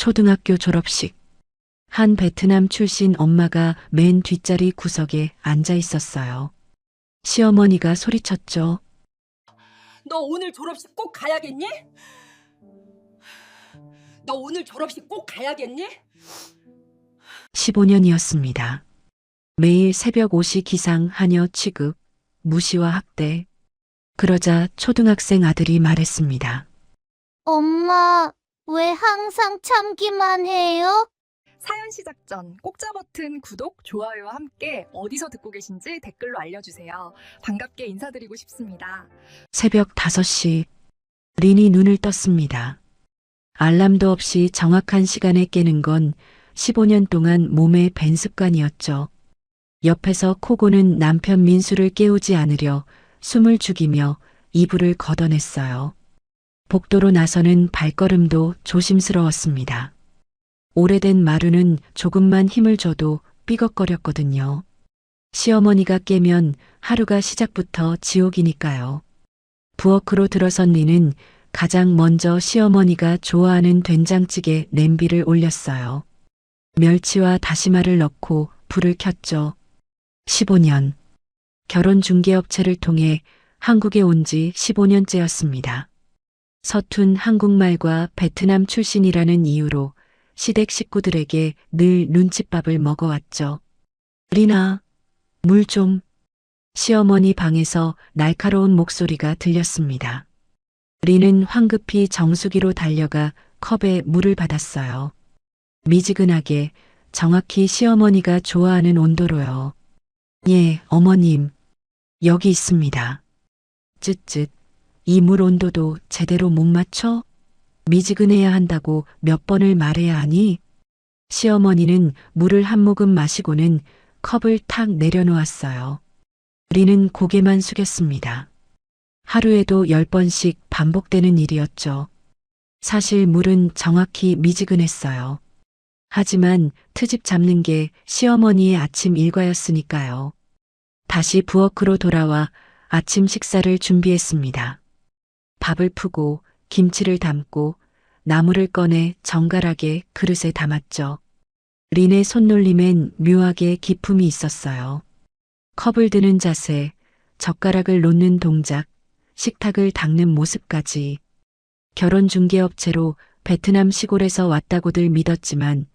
초등학교 졸업식. 한 베트남 출신 엄마가 맨 뒷자리 구석에 앉아 있었어요. 시어머니가 소리쳤죠. 너 오늘 졸업식 꼭 가야겠니? 너 오늘 졸업식 꼭 가야겠니? 15년이었습니다. 매일 새벽 5시 기상 하녀 취급, 무시와 학대. 그러자 초등학생 아들이 말했습니다. 엄마, 왜 항상 참기만 해요? 사연 시작 전 꼭자 버튼 구독, 좋아요와 함께 어디서 듣고 계신지 댓글로 알려주세요. 반갑게 인사드리고 싶습니다. 새벽 5시, 린이 눈을 떴습니다. 알람도 없이 정확한 시간에 깨는 건 15년 동안 몸에 밴 습관이었죠. 옆에서 코 고는 남편 민수를 깨우지 않으려 숨을 죽이며 이불을 걷어냈어요. 복도로 나서는 발걸음도 조심스러웠습니다. 오래된 마루는 조금만 힘을 줘도 삐걱거렸거든요. 시어머니가 깨면 하루가 시작부터 지옥이니까요. 부엌으로 들어선 리는 가장 먼저 시어머니가 좋아하는 된장찌개 냄비를 올렸어요. 멸치와 다시마를 넣고 불을 켰죠. 15년. 결혼 중개업체를 통해 한국에 온 지 15년째였습니다. 서툰 한국말과 베트남 출신이라는 이유로 시댁 식구들에게 늘 눈칫밥을 먹어왔죠. 리나, 물 좀. 시어머니 방에서 날카로운 목소리가 들렸습니다. 리는 황급히 정수기로 달려가 컵에 물을 받았어요. 미지근하게 정확히 시어머니가 좋아하는 온도로요. 예, 어머님. 여기 있습니다. 쯧쯧. 이 물 온도도 제대로 못 맞춰? 미지근해야 한다고 몇 번을 말해야 하니? 시어머니는 물을 한 모금 마시고는 컵을 탁 내려놓았어요. 리는 고개만 숙였습니다. 하루에도 10번씩 반복되는 일이었죠. 사실 물은 정확히 미지근했어요. 하지만 트집 잡는 게 시어머니의 아침 일과였으니까요. 다시 부엌으로 돌아와 아침 식사를 준비했습니다. 밥을 푸고 김치를 담고 나물을 꺼내 정갈하게 그릇에 담았죠. 린의 손놀림엔 묘하게 기품이 있었어요. 컵을 드는 자세, 젓가락을 놓는 동작, 식탁을 닦는 모습까지. 결혼 중개업체로 베트남 시골에서 왔다고들 믿었지만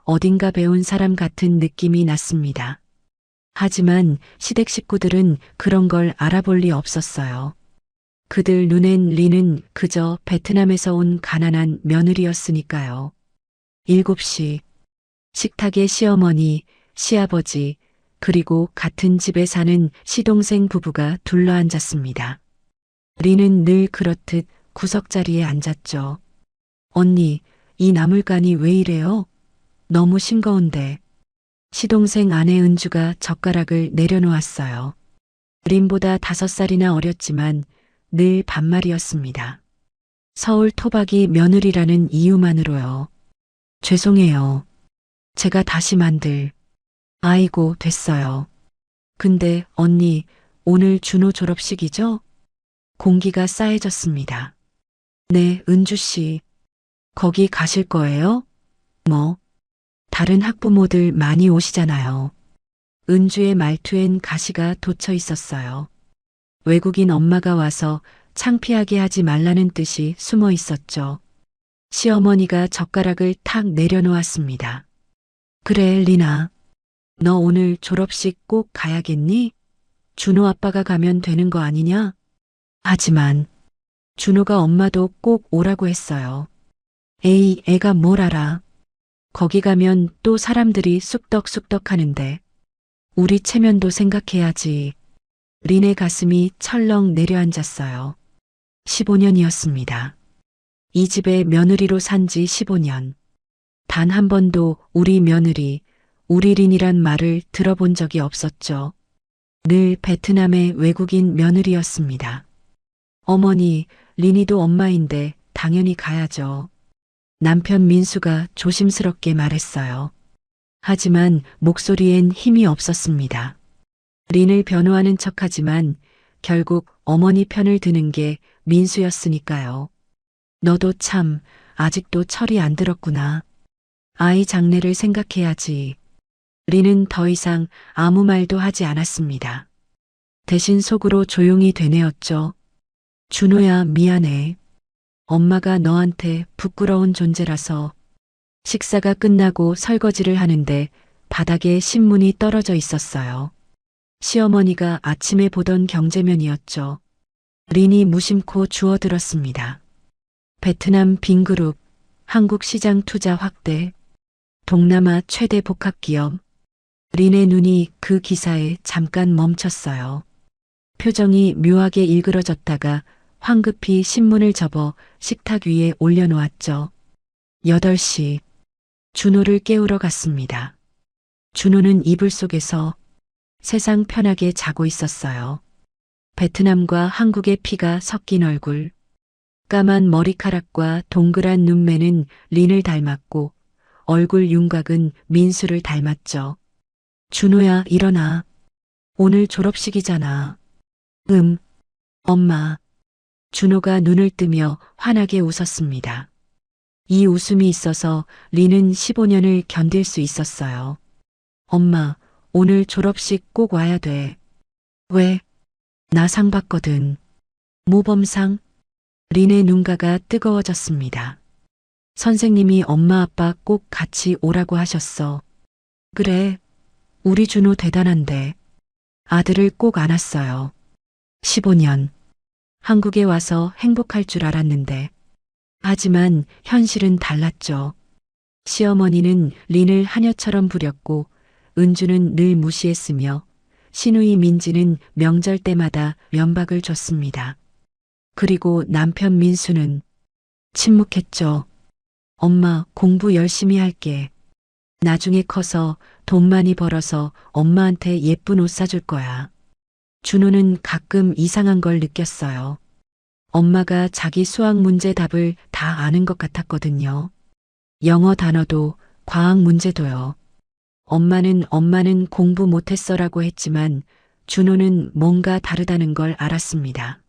어딘가 배운 사람 같은 느낌이 났습니다. 하지만 시댁 식구들은 그런 걸 알아볼 리 없었어요. 그들 눈엔 리는 그저 베트남에서 온 가난한 며느리였으니까요. 7시. 식탁에 시어머니, 시아버지, 그리고 같은 집에 사는 시동생 부부가 둘러앉았습니다. 리는 늘 그렇듯 구석자리에 앉았죠. 언니, 이 나물간이 왜 이래요? 너무 싱거운데. 시동생 아내 은주가 젓가락을 내려놓았어요. 린보다 5살이나 어렸지만 늘 반말이었습니다. 서울 토박이 며느리라는 이유만으로요. 죄송해요. 제가 다시 만들. 아이고, 됐어요. 근데 언니, 오늘 준호 졸업식이죠? 공기가 싸해졌습니다. 네, 은주 씨. 거기 가실 거예요? 뭐? 다른 학부모들 많이 오시잖아요. 은주의 말투엔 가시가 돋쳐 있었어요. 외국인 엄마가 와서 창피하게 하지 말라는 뜻이 숨어 있었죠. 시어머니가 젓가락을 탁 내려놓았습니다. 그래, 리나. 너 오늘 졸업식 꼭 가야겠니? 준호 아빠가 가면 되는 거 아니냐? 하지만 준호가 엄마도 꼭 오라고 했어요. 에이, 애가 뭘 알아. 거기 가면 또 사람들이 쑥덕쑥덕 하는데. 우리 체면도 생각해야지. 린의 가슴이 철렁 내려앉았어요. 15년이었습니다. 이 집에 며느리로 산 지 15년. 단 한 번도 우리 며느리, 우리 린이란 말을 들어본 적이 없었죠. 늘 베트남의 외국인 며느리였습니다. 어머니, 린이도 엄마인데 당연히 가야죠. 남편 민수가 조심스럽게 말했어요. 하지만 목소리엔 힘이 없었습니다. 린을 변호하는 척하지만 결국 어머니 편을 드는 게 민수였으니까요. 너도 참 아직도 철이 안 들었구나. 아이 장래를 생각해야지. 리는 더 이상 아무 말도 하지 않았습니다. 대신 속으로 조용히 되뇌었죠. 준호야, 미안해. 엄마가 너한테 부끄러운 존재라서. 식사가 끝나고 설거지를 하는데 바닥에 신문이 떨어져 있었어요. 시어머니가 아침에 보던 경제면이었죠. 린이 무심코 주워들었습니다. 베트남 빈그룹, 한국 시장 투자 확대, 동남아 최대 복합기업. 린의 눈이 그 기사에 잠깐 멈췄어요. 표정이 묘하게 일그러졌다가 황급히 신문을 접어 식탁 위에 올려놓았죠. 8시. 준호를 깨우러 갔습니다. 준호는 이불 속에서 세상 편하게 자고 있었어요. 베트남과 한국의 피가 섞인 얼굴, 까만 머리카락과 동그란 눈매는 린을 닮았고 얼굴 윤곽은 민수를 닮았죠. 준호야, 일어나. 오늘 졸업식이잖아. 엄마. 준호가 눈을 뜨며 환하게 웃었습니다. 이 웃음이 있어서 린은 15년을 견딜 수 있었어요. 엄마, 오늘 졸업식 꼭 와야 돼. 왜? 나 상 받거든. 모범상? 린의 눈가가 뜨거워졌습니다. 선생님이 엄마 아빠 꼭 같이 오라고 하셨어. 그래, 우리 준호 대단한데. 아들을 꼭 안았어요. 15년. 한국에 와서 행복할 줄 알았는데. 하지만 현실은 달랐죠. 시어머니는 린을 하녀처럼 부렸고 은주는 늘 무시했으며 시누이 민지는 명절 때마다 면박을 줬습니다. 그리고 남편 민수는 침묵했죠. 엄마, 공부 열심히 할게. 나중에 커서 돈 많이 벌어서 엄마한테 예쁜 옷 사줄 거야. 준호는 가끔 이상한 걸 느꼈어요. 엄마가 자기 수학 문제 답을 다 아는 것 같았거든요. 영어 단어도 과학 문제도요. 엄마는 공부 못했어라고 했지만 준호는 뭔가 다르다는 걸 알았습니다.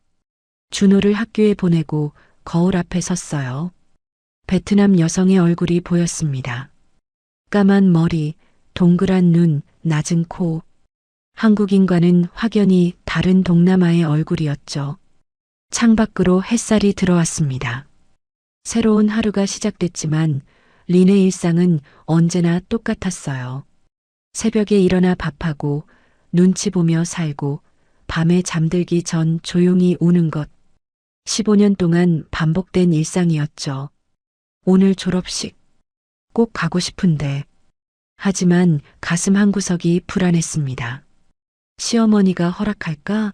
준호를 학교에 보내고 거울 앞에 섰어요. 베트남 여성의 얼굴이 보였습니다. 까만 머리, 동그란 눈, 낮은 코. 한국인과는 확연히 다른 동남아의 얼굴이었죠. 창밖으로 햇살이 들어왔습니다. 새로운 하루가 시작됐지만 린의 일상은 언제나 똑같았어요. 새벽에 일어나 밥하고 눈치 보며 살고 밤에 잠들기 전 조용히 우는 것. 15년 동안 반복된 일상이었죠. 오늘 졸업식 꼭 가고 싶은데. 하지만 가슴 한구석이 불안했습니다. 시어머니가 허락할까?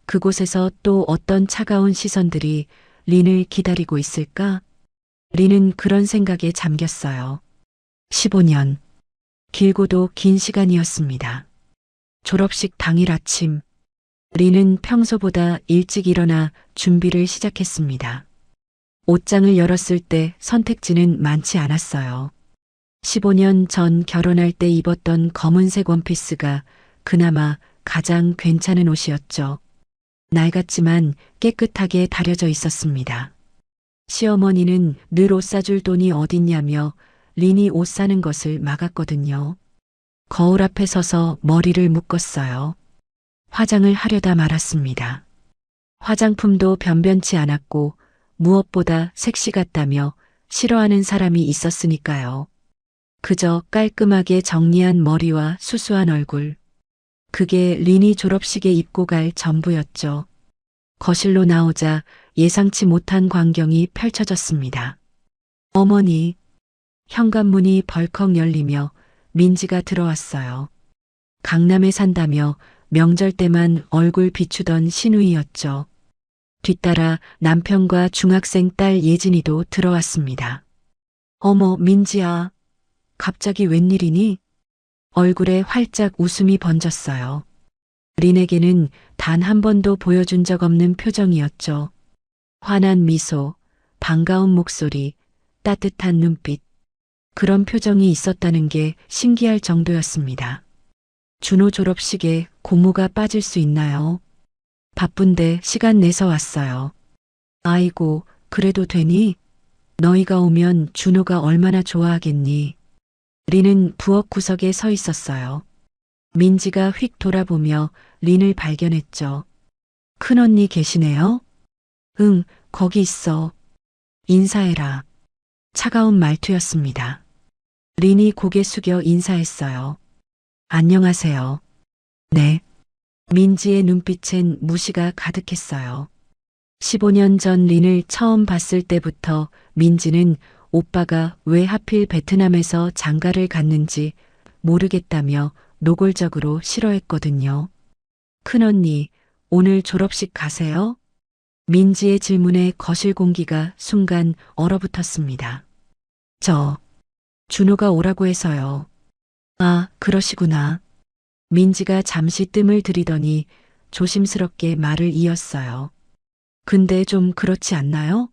그곳에서 또 어떤 차가운 시선들이 린을 기다리고 있을까? 린은 그런 생각에 잠겼어요. 15년. 길고도 긴 시간이었습니다. 졸업식 당일 아침. 린은 평소보다 일찍 일어나 준비를 시작했습니다. 옷장을 열었을 때 선택지는 많지 않았어요. 15년 전 결혼할 때 입었던 검은색 원피스가 그나마 가장 괜찮은 옷이었죠. 낡았지만 깨끗하게 다려져 있었습니다. 시어머니는 늘 옷 사줄 돈이 어딨냐며 린이 옷 사는 것을 막았거든요. 거울 앞에 서서 머리를 묶었어요. 화장을 하려다 말았습니다. 화장품도 변변치 않았고 무엇보다 섹시 같다며 싫어하는 사람이 있었으니까요. 그저 깔끔하게 정리한 머리와 수수한 얼굴. 그게 린이 졸업식에 입고 갈 전부였죠. 거실로 나오자 예상치 못한 광경이 펼쳐졌습니다. 어머니, 현관문이 벌컥 열리며 민지가 들어왔어요. 강남에 산다며 명절 때만 얼굴 비추던 시누이였죠. 뒤따라 남편과 중학생 딸 예진이도 들어왔습니다. 어머, 민지야. 갑자기 웬일이니? 얼굴에 활짝 웃음이 번졌어요. 린에게는 단 한 번도 보여준 적 없는 표정이었죠. 환한 미소, 반가운 목소리, 따뜻한 눈빛. 그런 표정이 있었다는 게 신기할 정도였습니다. 준호 졸업식에 고모가 빠질 수 있나요? 바쁜데 시간 내서 왔어요. 아이고, 그래도 되니? 너희가 오면 준호가 얼마나 좋아하겠니? 린은 부엌 구석에 서 있었어요. 민지가 휙 돌아보며 린을 발견했죠. 큰언니 계시네요? 응, 거기 있어. 인사해라. 차가운 말투였습니다. 린이 고개 숙여 인사했어요. 안녕하세요. 네. 민지의 눈빛엔 무시가 가득했어요. 15년 전 린을 처음 봤을 때부터 민지는 오빠가 왜 하필 베트남에서 장가를 갔는지 모르겠다며 노골적으로 싫어했거든요. 큰언니, 오늘 졸업식 가세요? 민지의 질문에 거실 공기가 순간 얼어붙었습니다. 준호가 오라고 해서요. 아, 그러시구나. 민지가 잠시 뜸을 들이더니 조심스럽게 말을 이었어요. 근데 좀 그렇지 않나요?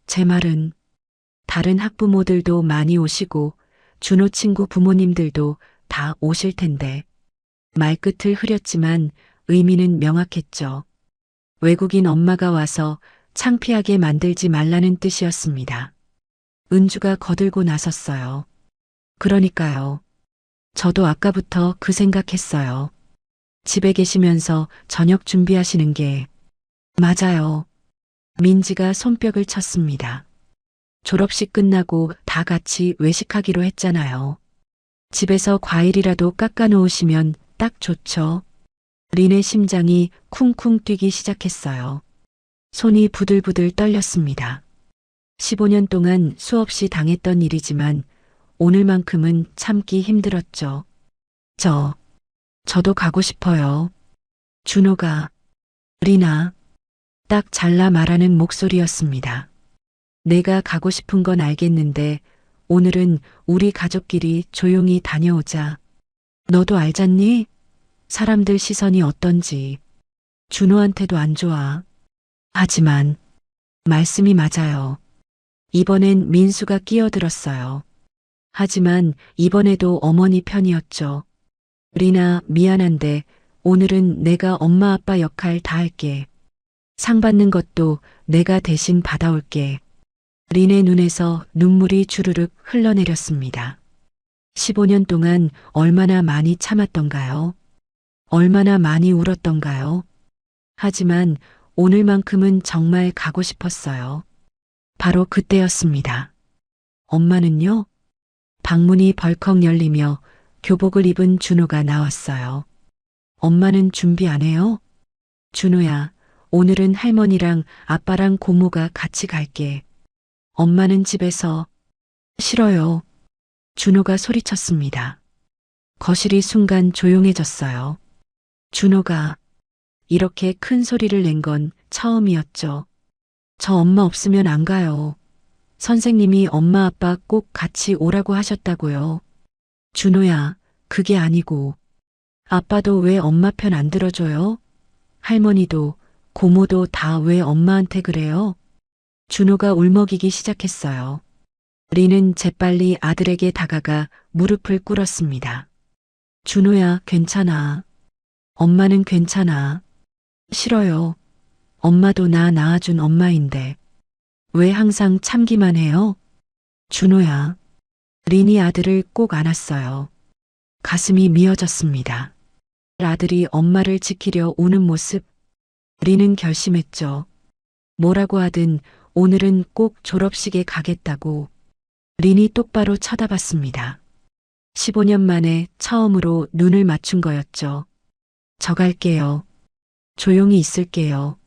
제 말은 다른 학부모들도 많이 오시고 준호 친구 부모님들도 다 오실 텐데. 말끝을 흐렸지만 의미는 명확했죠. 외국인 엄마가 와서 창피하게 만들지 말라는 뜻이었습니다. 은주가 거들고 나섰어요. 그러니까요. 저도 아까부터 그 생각했어요. 집에 계시면서 저녁 준비하시는 게. 맞아요. 민지가 손뼉을 쳤습니다. 졸업식 끝나고 다 같이 외식하기로 했잖아요. 집에서 과일이라도 깎아 놓으시면 딱 좋죠. 린의 심장이 쿵쿵 뛰기 시작했어요. 손이 부들부들 떨렸습니다. 15년 동안 수없이 당했던 일이지만 오늘만큼은 참기 힘들었죠. 저도 가고 싶어요. 준호가, 리나, 딱 잘라 말하는 목소리였습니다. 내가 가고 싶은 건 알겠는데 오늘은 우리 가족끼리 조용히 다녀오자. 너도 알잖니? 사람들 시선이 어떤지. 준호한테도 안 좋아. 하지만 말씀이 맞아요. 이번엔 민수가 끼어들었어요. 하지만 이번에도 어머니 편이었죠. 리나, 미안한데 오늘은 내가 엄마 아빠 역할 다 할게. 상 받는 것도 내가 대신 받아올게. 린의 눈에서 눈물이 주르륵 흘러내렸습니다. 15년 동안 얼마나 많이 참았던가요? 얼마나 많이 울었던가요? 하지만 오늘만큼은 정말 가고 싶었어요. 바로 그때였습니다. 엄마는요? 방문이 벌컥 열리며 교복을 입은 준호가 나왔어요. 엄마는 준비 안 해요? 준호야, 오늘은 할머니랑 아빠랑 고모가 같이 갈게. 엄마는 집에서. 싫어요. 준호가 소리쳤습니다. 거실이 순간 조용해졌어요. 준호가 이렇게 큰 소리를 낸 건 처음이었죠. 저 엄마 없으면 안 가요. 선생님이 엄마 아빠 꼭 같이 오라고 하셨다고요. 준호야, 그게 아니고. 아빠도 왜 엄마 편 안 들어줘요? 할머니도 고모도 다 왜 엄마한테 그래요? 준호가 울먹이기 시작했어요. 린은 재빨리 아들에게 다가가 무릎을 꿇었습니다. 준호야, 괜찮아. 엄마는 괜찮아. 싫어요. 엄마도 나 낳아준 엄마인데. 왜 항상 참기만 해요? 준호야. 린이 아들을 꼭 안았어요. 가슴이 미어졌습니다. 아들이 엄마를 지키려 우는 모습. 린은 결심했죠. 뭐라고 하든 오늘은 꼭 졸업식에 가겠다고. 린이 똑바로 쳐다봤습니다. 15년 만에 처음으로 눈을 맞춘 거였죠. 저 갈게요. 조용히 있을게요.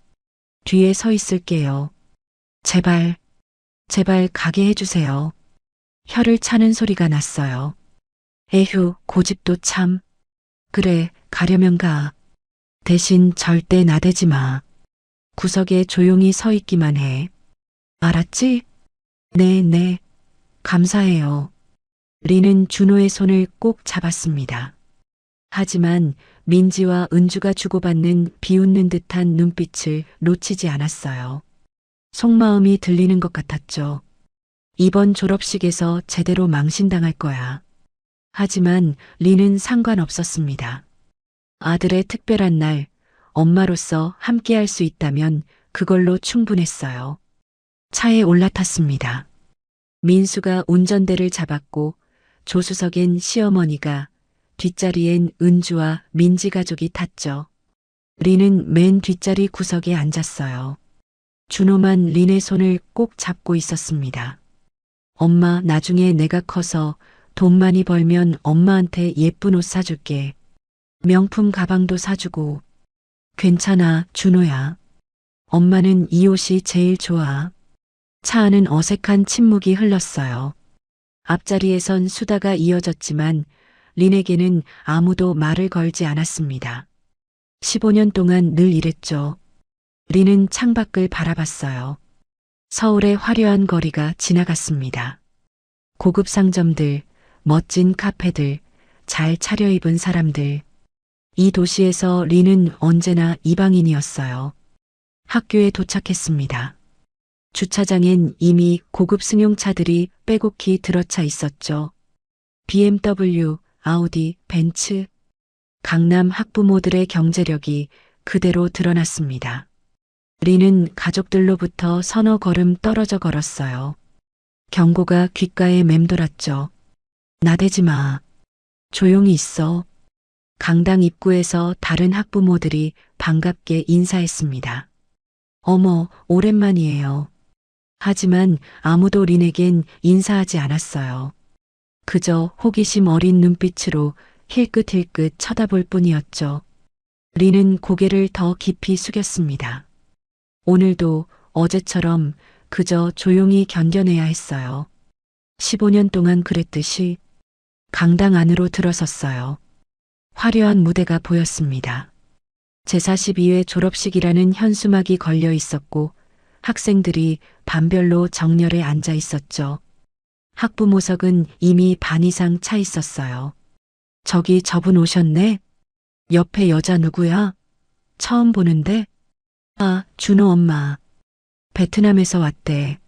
뒤에 서 있을게요. 제발 가게 해주세요. 혀를 차는 소리가 났어요. 에휴, 고집도 참. 그래, 가려면 가. 대신 절대 나대지 마. 구석에 조용히 서 있기만 해. 알았지? 네. 감사해요. 린은 준호의 손을 꼭 잡았습니다. 하지만 민지와 은주가 주고받는 비웃는 듯한 눈빛을 놓치지 않았어요. 속마음이 들리는 것 같았죠. 이번 졸업식에서 제대로 망신당할 거야. 하지만 린은 상관없었습니다. 아들의 특별한 날, 엄마로서 함께할 수 있다면 그걸로 충분했어요. 차에 올라탔습니다. 민수가 운전대를 잡았고 조수석엔 시어머니가, 뒷자리엔 은주와 민지 가족이 탔죠. 린은 맨 뒷자리 구석에 앉았어요. 준호만 린의 손을 꼭 잡고 있었습니다. 엄마, 나중에 내가 커서 돈 많이 벌면 엄마한테 예쁜 옷 사줄게. 명품 가방도 사주고. 괜찮아, 준호야. 엄마는 이 옷이 제일 좋아. 차 안은 어색한 침묵이 흘렀어요. 앞자리에선 수다가 이어졌지만 린에게는 아무도 말을 걸지 않았습니다. 15년 동안 늘 이랬죠. 린은 창밖을 바라봤어요. 서울의 화려한 거리가 지나갔습니다. 고급 상점들, 멋진 카페들, 잘 차려입은 사람들. 이 도시에서 린은 언제나 이방인이었어요. 학교에 도착했습니다. 주차장엔 이미 고급 승용차들이 빼곡히 들어차 있었죠. BMW, 아우디, 벤츠. 강남 학부모들의 경제력이 그대로 드러났습니다. 린은 가족들로부터 서너 걸음 떨어져 걸었어요. 경고가 귓가에 맴돌았죠. 나대지 마. 조용히 있어. 강당 입구에서 다른 학부모들이 반갑게 인사했습니다. 어머, 오랜만이에요. 하지만 아무도 린에겐 인사하지 않았어요. 그저 호기심 어린 눈빛으로 힐끗힐끗 쳐다볼 뿐이었죠. 린은 고개를 더 깊이 숙였습니다. 오늘도 어제처럼 그저 조용히 견뎌내야 했어요. 15년 동안 그랬듯이 강당 안으로 들어섰어요. 화려한 무대가 보였습니다. 제42회 졸업식이라는 현수막이 걸려 있었고 학생들이 반별로 정렬에 앉아 있었죠. 학부모석은 이미 반 이상 차 있었어요. 저기 저분 오셨네? 옆에 여자 누구야? 처음 보는데? 아, 준호 엄마. 베트남에서 왔대.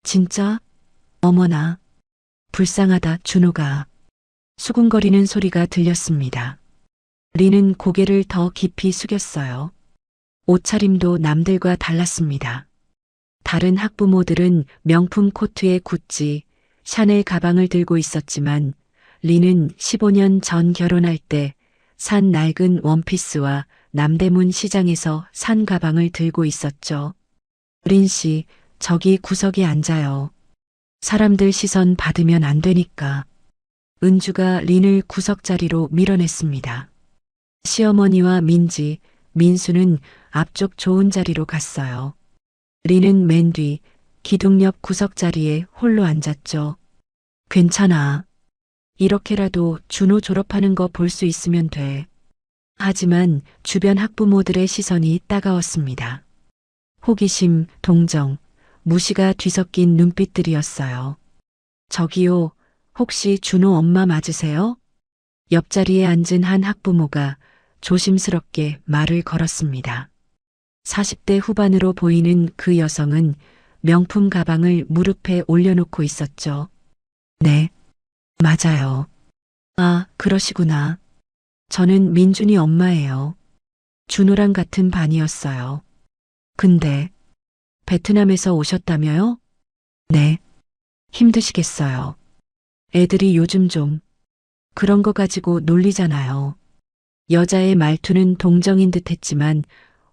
진짜? 어머나. 불쌍하다, 준호가. 수군거리는 소리가 들렸습니다. 린은 고개를 더 깊이 숙였어요. 옷차림도 남들과 달랐습니다. 다른 학부모들은 명품 코트에 구찌, 샤넬 가방을 들고 있었지만 린은 15년 전 결혼할 때 산 낡은 원피스와 남대문 시장에서 산 가방을 들고 있었죠. 린 씨, 저기 구석에 앉아요. 사람들 시선 받으면 안 되니까. 은주가 린을 구석 자리로 밀어냈습니다. 시어머니와 민지, 민수는 앞쪽 좋은 자리로 갔어요. 린은 맨 뒤 기둥 옆 구석 자리에 홀로 앉았죠. 괜찮아. 이렇게라도 준호 졸업하는 거 볼 수 있으면 돼. 하지만 주변 학부모들의 시선이 따가웠습니다. 호기심, 동정, 무시가 뒤섞인 눈빛들이었어요. 저기요, 혹시 준호 엄마 맞으세요? 옆자리에 앉은 한 학부모가 조심스럽게 말을 걸었습니다. 40대 후반으로 보이는 그 여성은 명품 가방을 무릎에 올려놓고 있었죠. 네, 맞아요. 아, 그러시구나. 저는 민준이 엄마예요. 준호랑 같은 반이었어요. 근데 베트남에서 오셨다며요? 네. 힘드시겠어요. 애들이 요즘 좀 그런 거 가지고 놀리잖아요. 여자의 말투는 동정인 듯 했지만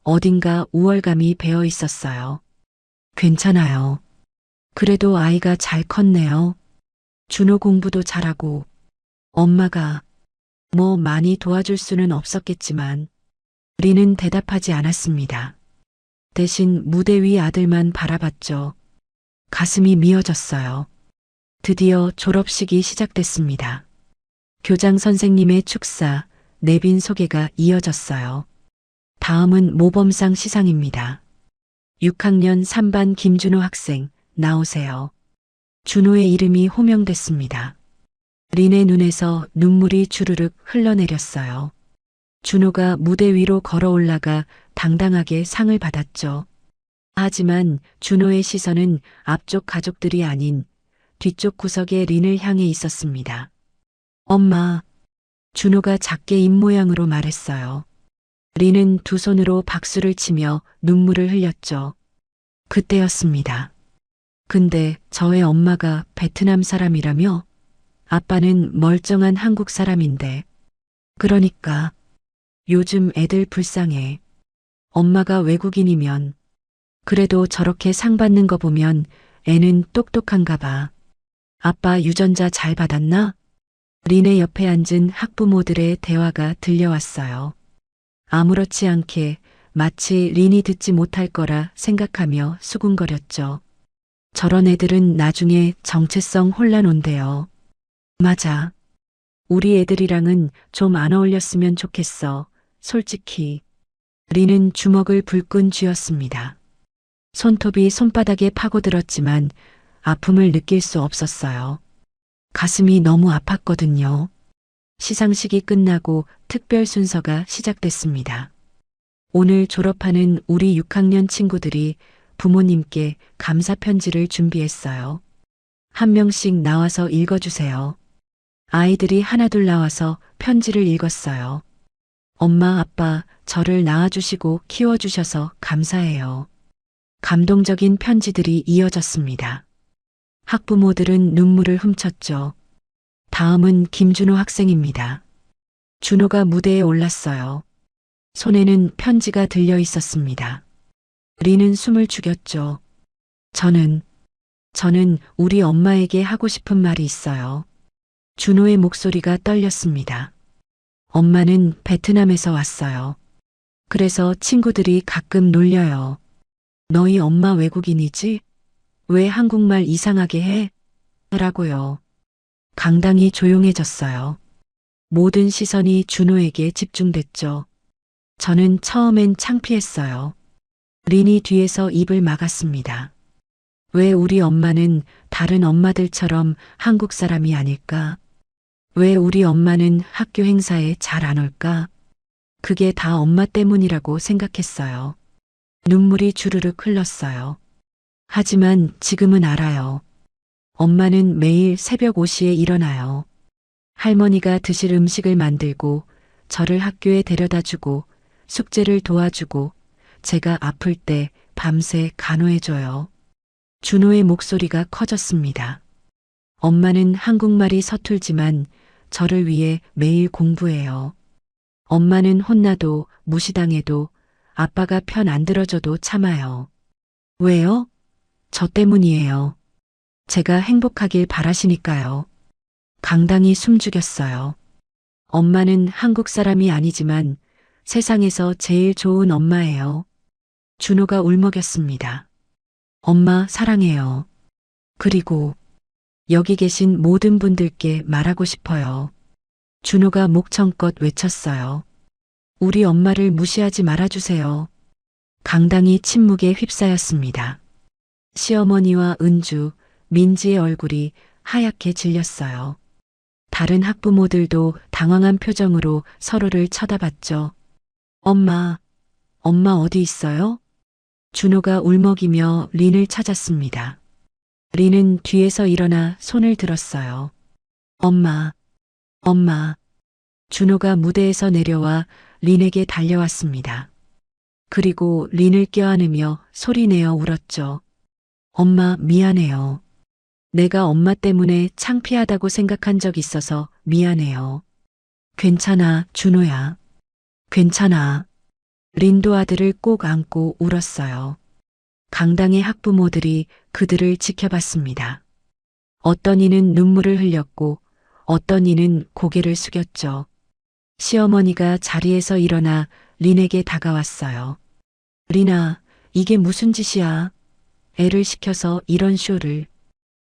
어딘가 우월감이 배어 있었어요. 괜찮아요. 그래도 아이가 잘 컸네요. 준호 공부도 잘하고 엄마가 뭐 많이 도와줄 수는 없었겠지만 린은 대답하지 않았습니다. 대신 무대 위 아들만 바라봤죠. 가슴이 미어졌어요. 드디어 졸업식이 시작됐습니다. 교장 선생님의 축사, 내빈 소개가 이어졌어요. 다음은 모범상 시상입니다. 6학년 3반 김준호 학생, 나오세요. 준호의 이름이 호명됐습니다. 린의 눈에서 눈물이 주르륵 흘러내렸어요. 준호가 무대 위로 걸어 올라가 당당하게 상을 받았죠. 하지만 준호의 시선은 앞쪽 가족들이 아닌 뒤쪽 구석에 린을 향해 있었습니다. 엄마, 준호가 작게 입모양으로 말했어요. 린은 두 손으로 박수를 치며 눈물을 흘렸죠. 그때였습니다. 근데 저의 엄마가 베트남 사람이라며? 아빠는 멀쩡한 한국 사람인데. 그러니까 요즘 애들 불쌍해. 엄마가 외국인이면 그래도 저렇게 상 받는 거 보면 애는 똑똑한가 봐. 아빠 유전자 잘 받았나? 린의 옆에 앉은 학부모들의 대화가 들려왔어요. 아무렇지 않게 마치 린이 듣지 못할 거라 생각하며 수군거렸죠. 저런 애들은 나중에 정체성 혼란 온대요. 맞아. 우리 애들이랑은 좀 안 어울렸으면 좋겠어. 솔직히. 린은 주먹을 불끈 쥐었습니다. 손톱이 손바닥에 파고들었지만 아픔을 느낄 수 없었어요. 가슴이 너무 아팠거든요. 시상식이 끝나고 특별 순서가 시작됐습니다. 오늘 졸업하는 우리 6학년 친구들이 부모님께 감사 편지를 준비했어요. 한 명씩 나와서 읽어주세요. 아이들이 하나둘 나와서 편지를 읽었어요. 엄마, 아빠, 저를 낳아주시고 키워주셔서 감사해요. 감동적인 편지들이 이어졌습니다. 학부모들은 눈물을 훔쳤죠. 다음은 김준호 학생입니다. 준호가 무대에 올랐어요. 손에는 편지가 들려 있었습니다. 린은 숨을 죽였죠. 저는 우리 엄마에게 하고 싶은 말이 있어요. 준호의 목소리가 떨렸습니다. 엄마는 베트남에서 왔어요. 그래서 친구들이 가끔 놀려요. 너희 엄마 외국인이지? 왜 한국말 이상하게 해? 라고요. 강당이 조용해졌어요. 모든 시선이 준호에게 집중됐죠. 저는 처음엔 창피했어요. 린이 뒤에서 입을 막았습니다. 왜 우리 엄마는 다른 엄마들처럼 한국 사람이 아닐까? 왜 우리 엄마는 학교 행사에 잘 안 올까? 그게 다 엄마 때문이라고 생각했어요. 눈물이 주르륵 흘렀어요. 하지만 지금은 알아요. 엄마는 매일 새벽 5시에 일어나요. 할머니가 드실 음식을 만들고 저를 학교에 데려다 주고 숙제를 도와주고 제가 아플 때 밤새 간호해줘요. 준호의 목소리가 커졌습니다. 엄마는 한국말이 서툴지만 저를 위해 매일 공부해요. 엄마는 혼나도 무시당해도 아빠가 편 안 들어줘도 참아요. 왜요? 저 때문이에요. 제가 행복하길 바라시니까요. 강당이 숨죽였어요. 엄마는 한국 사람이 아니지만 세상에서 제일 좋은 엄마예요. 준호가 울먹였습니다. 엄마 사랑해요. 그리고 여기 계신 모든 분들께 말하고 싶어요. 준호가 목청껏 외쳤어요. 우리 엄마를 무시하지 말아주세요. 강당이 침묵에 휩싸였습니다. 시어머니와 은주, 민지의 얼굴이 하얗게 질렸어요. 다른 학부모들도 당황한 표정으로 서로를 쳐다봤죠. 엄마 어디 있어요? 준호가 울먹이며 린을 찾았습니다. 린은 뒤에서 일어나 손을 들었어요. 엄마. 준호가 무대에서 내려와 린에게 달려왔습니다. 그리고 린을 껴안으며 소리내어 울었죠. 엄마 미안해요. 내가 엄마 때문에 창피하다고 생각한 적 있어서 미안해요. 괜찮아, 준호야. 괜찮아. 린도 아들을 꼭 안고 울었어요. 강당의 학부모들이 그들을 지켜봤습니다. 어떤 이는 눈물을 흘렸고 어떤 이는 고개를 숙였죠. 시어머니가 자리에서 일어나 린에게 다가왔어요. 린아, 이게 무슨 짓이야? 애를 시켜서 이런 쇼를.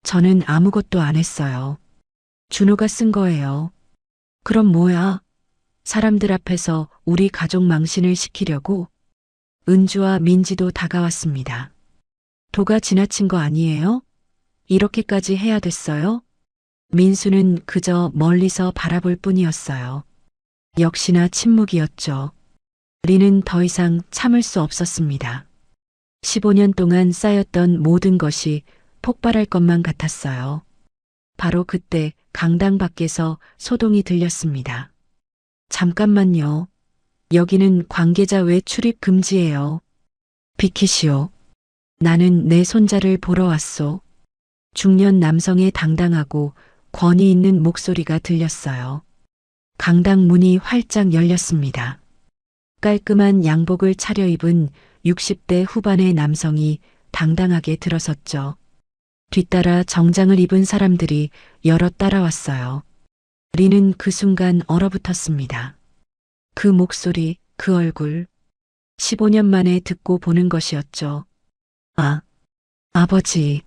저는 아무것도 안 했어요. 준호가 쓴 거예요. 그럼 뭐야? 사람들 앞에서 우리 가족 망신을 시키려고? 은주와 민지도 다가왔습니다. 도가 지나친 거 아니에요? 이렇게까지 해야 됐어요? 민수는 그저 멀리서 바라볼 뿐이었어요. 역시나 침묵이었죠. 린은 더 이상 참을 수 없었습니다. 15년 동안 쌓였던 모든 것이 폭발할 것만 같았어요. 바로 그때 강당 밖에서 소동이 들렸습니다. 잠깐만요. 여기는 관계자 외 출입 금지예요. 비키시오. 나는 내 손자를 보러 왔소. 중년 남성의 당당하고 권위 있는 목소리가 들렸어요. 강당 문이 활짝 열렸습니다. 깔끔한 양복을 차려입은 60대 후반의 남성이 당당하게 들어섰죠. 뒤따라 정장을 입은 사람들이 여러 따라왔어요. 리는 그 순간 얼어붙었습니다. 그 목소리, 그 얼굴. 15년 만에 듣고 보는 것이었죠. 아, 아버지.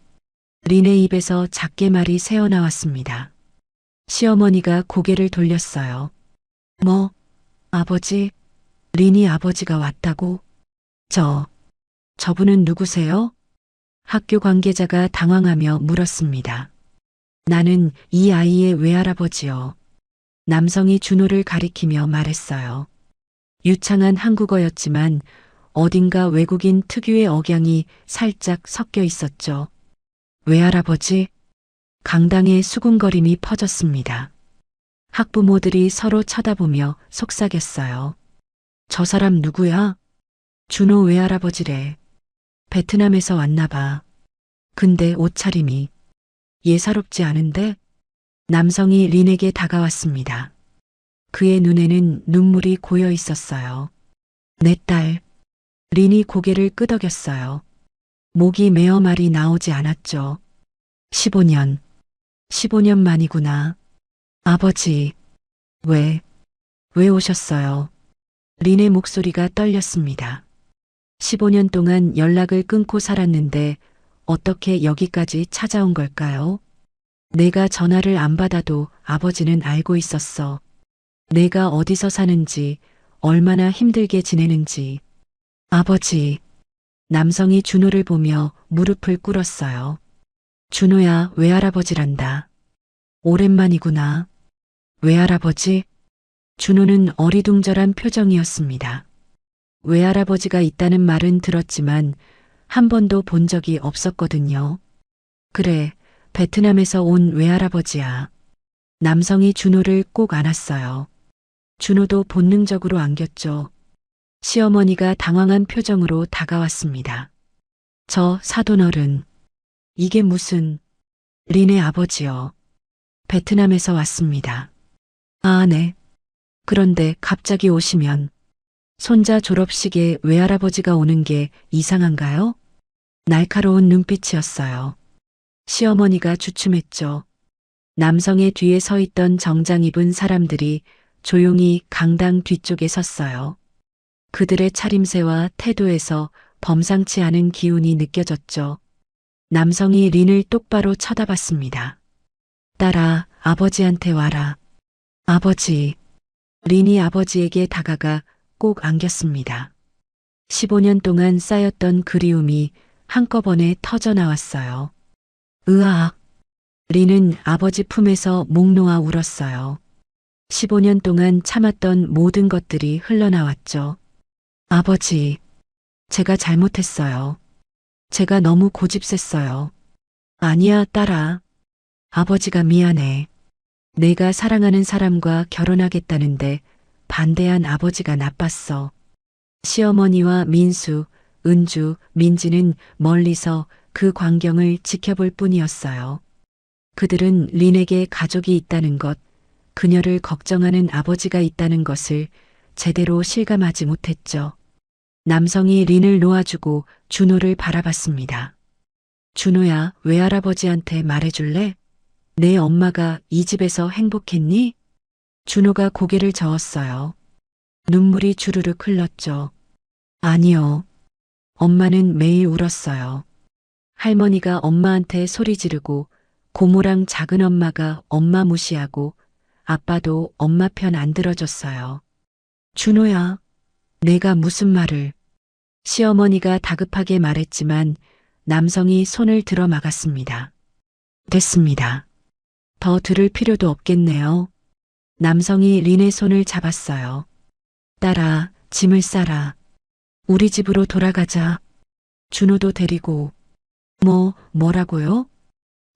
린의 입에서 작게 말이 새어나왔습니다. 시어머니가 고개를 돌렸어요. 뭐, 아버지? 린이 아버지가 왔다고? 저분은 누구세요? 학교 관계자가 당황하며 물었습니다. 나는 이 아이의 외할아버지요. 남성이 준호를 가리키며 말했어요. 유창한 한국어였지만 어딘가 외국인 특유의 억양이 살짝 섞여 있었죠. 외할아버지? 강당에 수군거림이 퍼졌습니다. 학부모들이 서로 쳐다보며 속삭였어요. 저 사람 누구야? 준호 외할아버지래. 베트남에서 왔나 봐. 근데 옷차림이 예사롭지 않은데? 남성이 린에게 다가왔습니다. 그의 눈에는 눈물이 고여 있었어요. 내 딸. 린이 고개를 끄덕였어요. 목이 메어 말이 나오지 않았죠. 15년 만이구나. 아버지. 왜 오셨어요? 린의 목소리가 떨렸습니다. 15년 동안 연락을 끊고 살았는데 어떻게 여기까지 찾아온 걸까요? 내가 전화를 안 받아도 아버지는 알고 있었어. 내가 어디서 사는지, 얼마나 힘들게 지내는지. 아버지. 남성이 준호를 보며 무릎을 꿇었어요. 준호야, 외할아버지란다. 오랜만이구나. 외할아버지? 준호는 어리둥절한 표정이었습니다. 외할아버지가 있다는 말은 들었지만 한 번도 본 적이 없었거든요. 그래, 베트남에서 온 외할아버지야. 남성이 준호를 꼭 안았어요. 준호도 본능적으로 안겼죠. 시어머니가 당황한 표정으로 다가왔습니다. 저 사돈어른. 이게 무슨... 린의 아버지요. 베트남에서 왔습니다. 아, 네. 그런데 갑자기 오시면 손자 졸업식에 외할아버지가 오는 게 이상한가요? 날카로운 눈빛이었어요. 시어머니가 주춤했죠. 남성의 뒤에 서 있던 정장 입은 사람들이 조용히 강당 뒤쪽에 섰어요. 그들의 차림새와 태도에서 범상치 않은 기운이 느껴졌죠. 남성이 린을 똑바로 쳐다봤습니다. 딸아, 아버지한테 와라. 아버지. 린이 아버지에게 다가가 꼭 안겼습니다. 15년 동안 쌓였던 그리움이 한꺼번에 터져 나왔어요. 으악. 린은 아버지 품에서 목 놓아 울었어요. 15년 동안 참았던 모든 것들이 흘러나왔죠. 아버지, 제가 잘못했어요. 제가 너무 고집셌어요. 아니야, 딸아. 아버지가 미안해. 내가 사랑하는 사람과 결혼하겠다는데 반대한 아버지가 나빴어. 시어머니와 민수, 은주, 민지는 멀리서 그 광경을 지켜볼 뿐이었어요. 그들은 린에게 가족이 있다는 것, 그녀를 걱정하는 아버지가 있다는 것을 제대로 실감하지 못했죠. 남성이 린을 놓아주고 준호를 바라봤습니다. 준호야, 외할아버지한테 말해줄래? 내 엄마가 이 집에서 행복했니? 준호가 고개를 저었어요. 눈물이 주르륵 흘렀죠. 아니요. 엄마는 매일 울었어요. 할머니가 엄마한테 소리 지르고 고모랑 작은 엄마가 엄마 무시하고 아빠도 엄마 편 안 들어줬어요. 준호야, 내가 무슨 말을... 시어머니가 다급하게 말했지만 남성이 손을 들어 막았습니다. 됐습니다. 더 들을 필요도 없겠네요. 남성이 린의 손을 잡았어요. 딸아, 짐을 싸라. 우리 집으로 돌아가자. 준호도 데리고. 뭐라고요?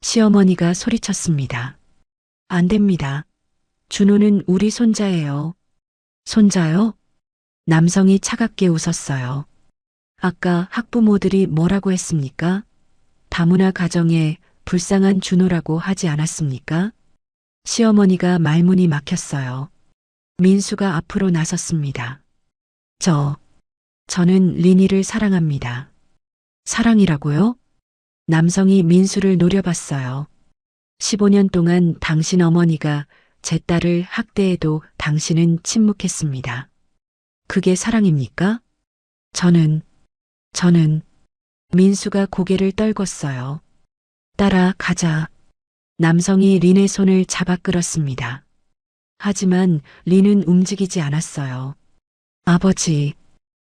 시어머니가 소리쳤습니다. 안 됩니다. 준호는 우리 손자예요. 손자요? 남성이 차갑게 웃었어요. 아까 학부모들이 뭐라고 했습니까? 다문화 가정에 불쌍한 준호라고 하지 않았습니까? 시어머니가 말문이 막혔어요. 민수가 앞으로 나섰습니다. 저는 리니를 사랑합니다. 사랑이라고요? 남성이 민수를 노려봤어요. 15년 동안 당신 어머니가 제 딸을 학대해도 당신은 침묵했습니다. 그게 사랑입니까? 저는 민수가 고개를 떨궜어요. 따라가자. 남성이 린의 손을 잡아 끌었습니다. 하지만 린은 움직이지 않았어요. 아버지,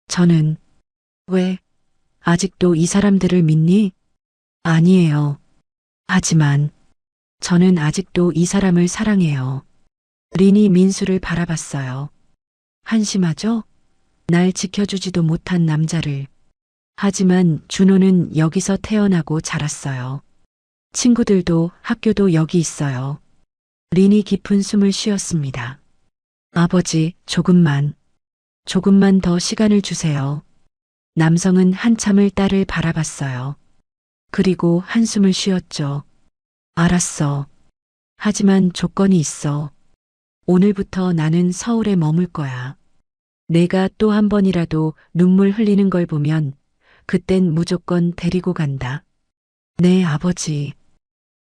저는 왜 아직도 이 사람들을 믿니? 아니에요. 하지만 저는 아직도 이 사람을 사랑해요. 린이 민수를 바라봤어요. 한심하죠? 날 지켜주지도 못한 남자를. 하지만 준호는 여기서 태어나고 자랐어요. 친구들도 학교도 여기 있어요. 린이 깊은 숨을 쉬었습니다. 아버지, 조금만 더 시간을 주세요. 남성은 한참을 딸을 바라봤어요. 그리고 한숨을 쉬었죠. 알았어. 하지만 조건이 있어. 오늘부터 나는 서울에 머물 거야. 내가 또 한 번이라도 눈물 흘리는 걸 보면 그땐 무조건 데리고 간다. 네, 아버지.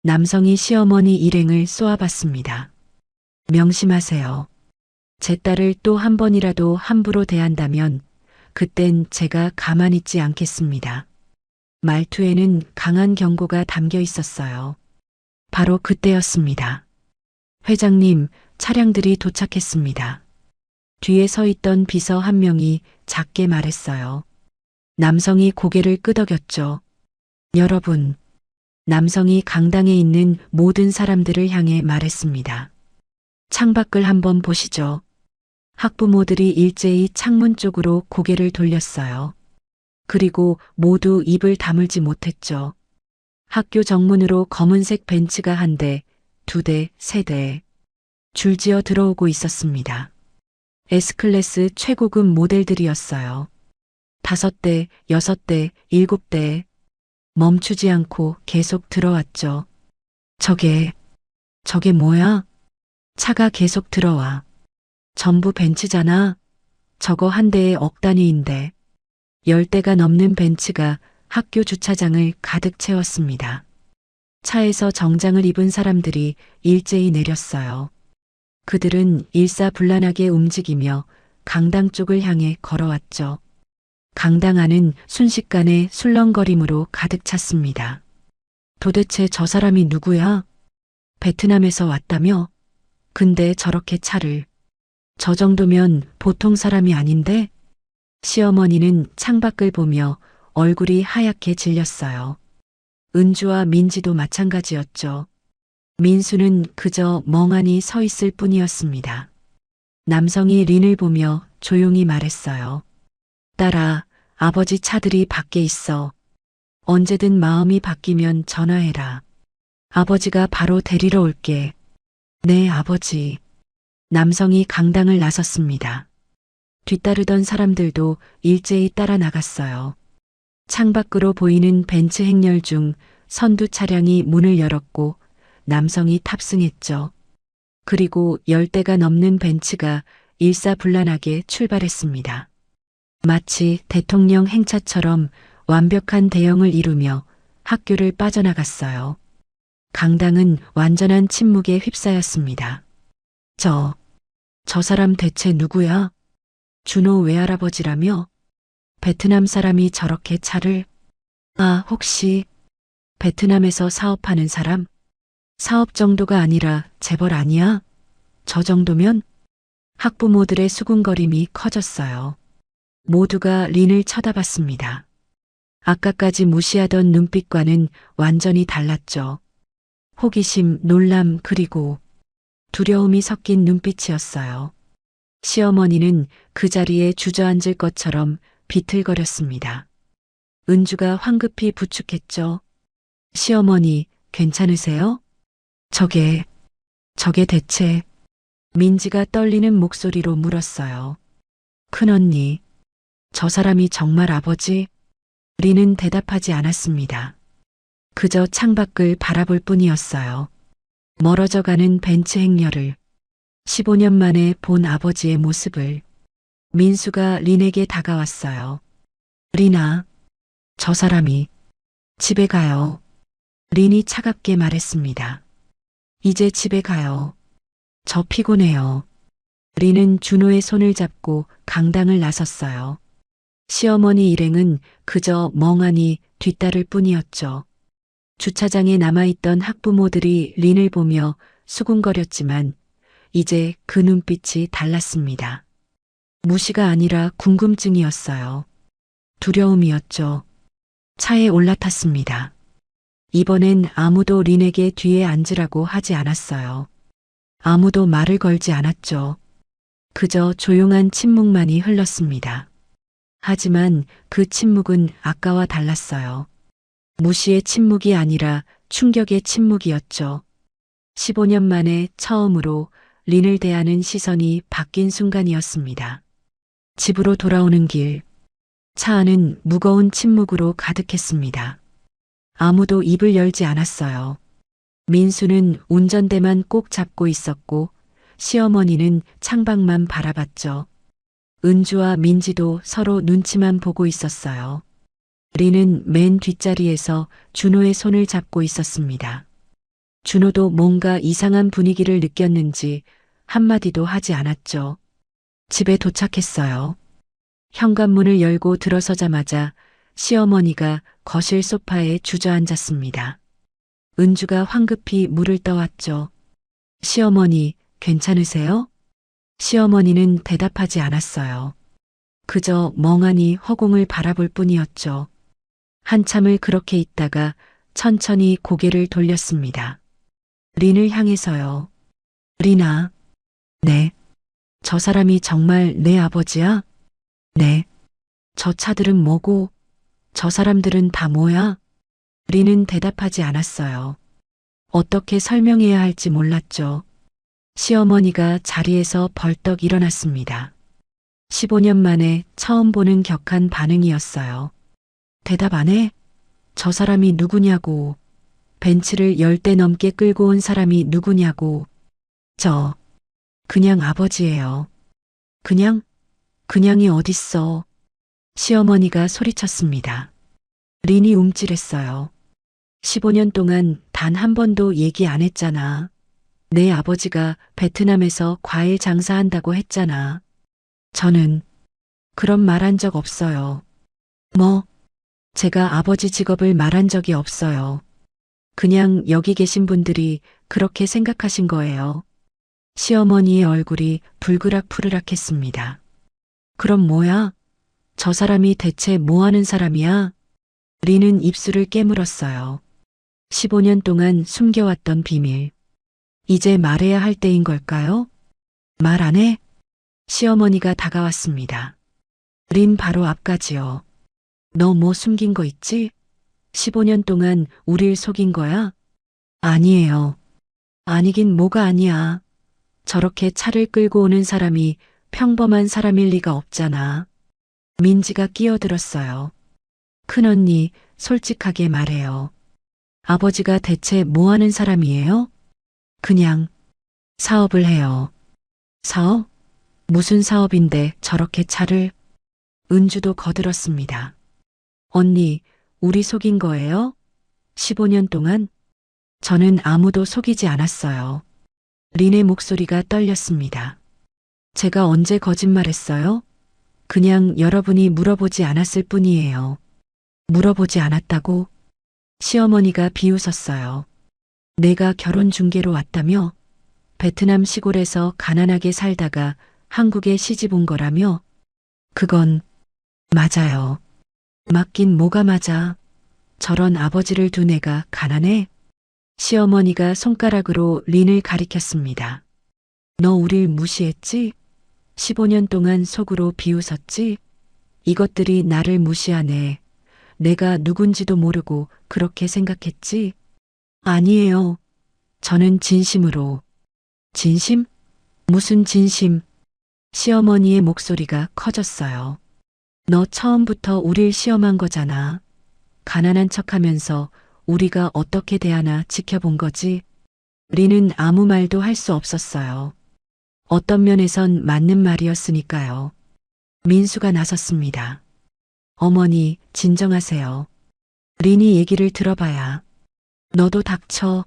남성이 시어머니 일행을 쏘아봤습니다. 명심하세요. 제 딸을 또 한 번이라도 함부로 대한다면 그땐 제가 가만히 있지 않겠습니다. 말투에는 강한 경고가 담겨 있었어요. 바로 그때였습니다. 회장님, 차량들이 도착했습니다. 뒤에 서 있던 비서 한 명이 작게 말했어요. 남성이 고개를 끄덕였죠. 여러분, 남성이 강당에 있는 모든 사람들을 향해 말했습니다. 창밖을 한번 보시죠. 학부모들이 일제히 창문 쪽으로 고개를 돌렸어요. 그리고 모두 입을 다물지 못했죠. 학교 정문으로 검은색 벤츠가 한 대, 두 대, 세 대 줄지어 들어오고 있었습니다. S클래스 최고급 모델들이었어요. 5대, 6대, 7대. 멈추지 않고 계속 들어왔죠. 저게 뭐야? 차가 계속 들어와. 전부 벤츠잖아. 저거 한 대에 억 단위인데. 10대가 넘는 벤츠가 학교 주차장을 가득 채웠습니다. 차에서 정장을 입은 사람들이 일제히 내렸어요. 그들은 일사불란하게 움직이며 강당 쪽을 향해 걸어왔죠. 강당 안은 순식간에 술렁거림으로 가득 찼습니다. 도대체 저 사람이 누구야? 베트남에서 왔다며? 근데 저렇게 차를. 저 정도면 보통 사람이 아닌데? 시어머니는 창밖을 보며 얼굴이 하얗게 질렸어요. 은주와 민지도 마찬가지였죠. 민수는 그저 멍하니 서 있을 뿐이었습니다. 남성이 린을 보며 조용히 말했어요. 딸아, 아버지 차들이 밖에 있어. 언제든 마음이 바뀌면 전화해라. 아버지가 바로 데리러 올게. 네, 아버지. 남성이 강당을 나섰습니다. 뒤따르던 사람들도 일제히 따라 나갔어요. 창밖으로 보이는 벤츠 행렬 중 선두 차량이 문을 열었고 남성이 탑승했죠. 그리고 10대가 넘는 벤츠가 일사불란하게 출발했습니다. 마치 대통령 행차처럼 완벽한 대형을 이루며 학교를 빠져나갔어요. 강당은 완전한 침묵에 휩싸였습니다. 저 사람 대체 누구야? 준호 외할아버지라며? 베트남 사람이 저렇게 차를? 아, 혹시 베트남에서 사업하는 사람? 사업 정도가 아니라 재벌 아니야? 저 정도면? 학부모들의 수군거림이 커졌어요. 모두가 린을 쳐다봤습니다. 아까까지 무시하던 눈빛과는 완전히 달랐죠. 호기심, 놀람, 그리고 두려움이 섞인 눈빛이었어요. 시어머니는 그 자리에 주저앉을 것처럼 비틀거렸습니다. 은주가 황급히 부축했죠. 시어머니, 괜찮으세요? 저게 대체... 민지가 떨리는 목소리로 물었어요. 큰언니, 저 사람이 정말 아버지? 린은 대답하지 않았습니다. 그저 창밖을 바라볼 뿐이었어요. 멀어져 가는 벤츠 행렬을, 15년 만에 본 아버지의 모습을. 민수가 린에게 다가왔어요. 린아, 저 사람이 집에 가요. 린이 차갑게 말했습니다. 이제 집에 가요. 저 피곤해요. 린은 준호의 손을 잡고 강당을 나섰어요. 시어머니 일행은 그저 멍하니 뒤따를 뿐이었죠. 주차장에 남아있던 학부모들이 린을 보며 수군거렸지만 이제 그 눈빛이 달랐습니다. 무시가 아니라 궁금증이었어요. 두려움이었죠. 차에 올라탔습니다. 이번엔 아무도 린에게 뒤에 앉으라고 하지 않았어요. 아무도 말을 걸지 않았죠. 그저 조용한 침묵만이 흘렀습니다. 하지만 그 침묵은 아까와 달랐어요. 무시의 침묵이 아니라 충격의 침묵이었죠. 15년 만에 처음으로 린을 대하는 시선이 바뀐 순간이었습니다. 집으로 돌아오는 길, 차 안은 무거운 침묵으로 가득했습니다. 아무도 입을 열지 않았어요. 민수는 운전대만 꼭 잡고 있었고 시어머니는 창밖만 바라봤죠. 은주와 민지도 서로 눈치만 보고 있었어요. 린은 맨 뒷자리에서 준호의 손을 잡고 있었습니다. 준호도 뭔가 이상한 분위기를 느꼈는지 한마디도 하지 않았죠. 집에 도착했어요. 현관문을 열고 들어서자마자 시어머니가 거실 소파에 주저앉았습니다. 은주가 황급히 물을 떠왔죠. 시어머니, 괜찮으세요? 시어머니는 대답하지 않았어요. 그저 멍하니 허공을 바라볼 뿐이었죠. 한참을 그렇게 있다가 천천히 고개를 돌렸습니다. 린을 향해서요. 린아. 네. 저 사람이 정말 내 아버지야? 네. 저 차들은 뭐고? 저 사람들은 다 뭐야? 린은 대답하지 않았어요. 어떻게 설명해야 할지 몰랐죠. 시어머니가 자리에서 벌떡 일어났습니다. 15년 만에 처음 보는 격한 반응이었어요. 대답 안 해? 저 사람이 누구냐고. 벤츠를 10대 넘게 끌고 온 사람이 누구냐고. 그냥 아버지예요. 그냥이 어딨어. 시어머니가 소리쳤습니다. 린이 움찔했어요. 15년 동안 단 한 번도 얘기 안 했잖아. 내 아버지가 베트남에서 과일 장사한다고 했잖아. 저는 그런 말 한 적 없어요. 제가 아버지 직업을 말한 적이 없어요. 그냥 여기 계신 분들이 그렇게 생각하신 거예요. 시어머니의 얼굴이 불그락푸르락 했습니다. 그럼 뭐야? 저 사람이 대체 뭐 하는 사람이야? 린은 입술을 깨물었어요. 15년 동안 숨겨왔던 비밀. 이제 말해야 할 때인 걸까요? 말 안 해? 시어머니가 다가왔습니다. 린 바로 앞까지요. 너 뭐 숨긴 거 있지? 15년 동안 우릴 속인 거야? 아니에요. 아니긴 뭐가 아니야. 저렇게 차를 끌고 오는 사람이 평범한 사람일 리가 없잖아. 민지가 끼어들었어요. 큰언니, 솔직하게 말해요. 아버지가 대체 뭐 하는 사람이에요? 그냥 사업을 해요. 사업? 무슨 사업인데 저렇게 차를? 은주도 거들었습니다. 언니, 우리 속인 거예요? 15년 동안? 저는 아무도 속이지 않았어요. 린의 목소리가 떨렸습니다. 제가 언제 거짓말했어요? 그냥 여러분이 물어보지 않았을 뿐이에요. 물어보지 않았다고? 시어머니가 비웃었어요. 내가 결혼 중개로 왔다며? 베트남 시골에서 가난하게 살다가 한국에 시집 온 거라며? 그건 맞아요. 맞긴 뭐가 맞아. 저런 아버지를 둔 애가 가난해? 시어머니가 손가락으로 린을 가리켰습니다. 너 우릴 무시했지? 15년 동안 속으로 비웃었지? 이것들이 나를 무시하네. 내가 누군지도 모르고 그렇게 생각했지? 아니에요. 저는 진심으로. 진심? 무슨 진심? 시어머니의 목소리가 커졌어요. 너 처음부터 우릴 시험한 거잖아. 가난한 척하면서 우리가 어떻게 대하나 지켜본 거지. 린은 아무 말도 할 수 없었어요. 어떤 면에선 맞는 말이었으니까요. 민수가 나섰습니다. 어머니, 진정하세요. 린이 얘기를 들어봐야. 너도 닥쳐.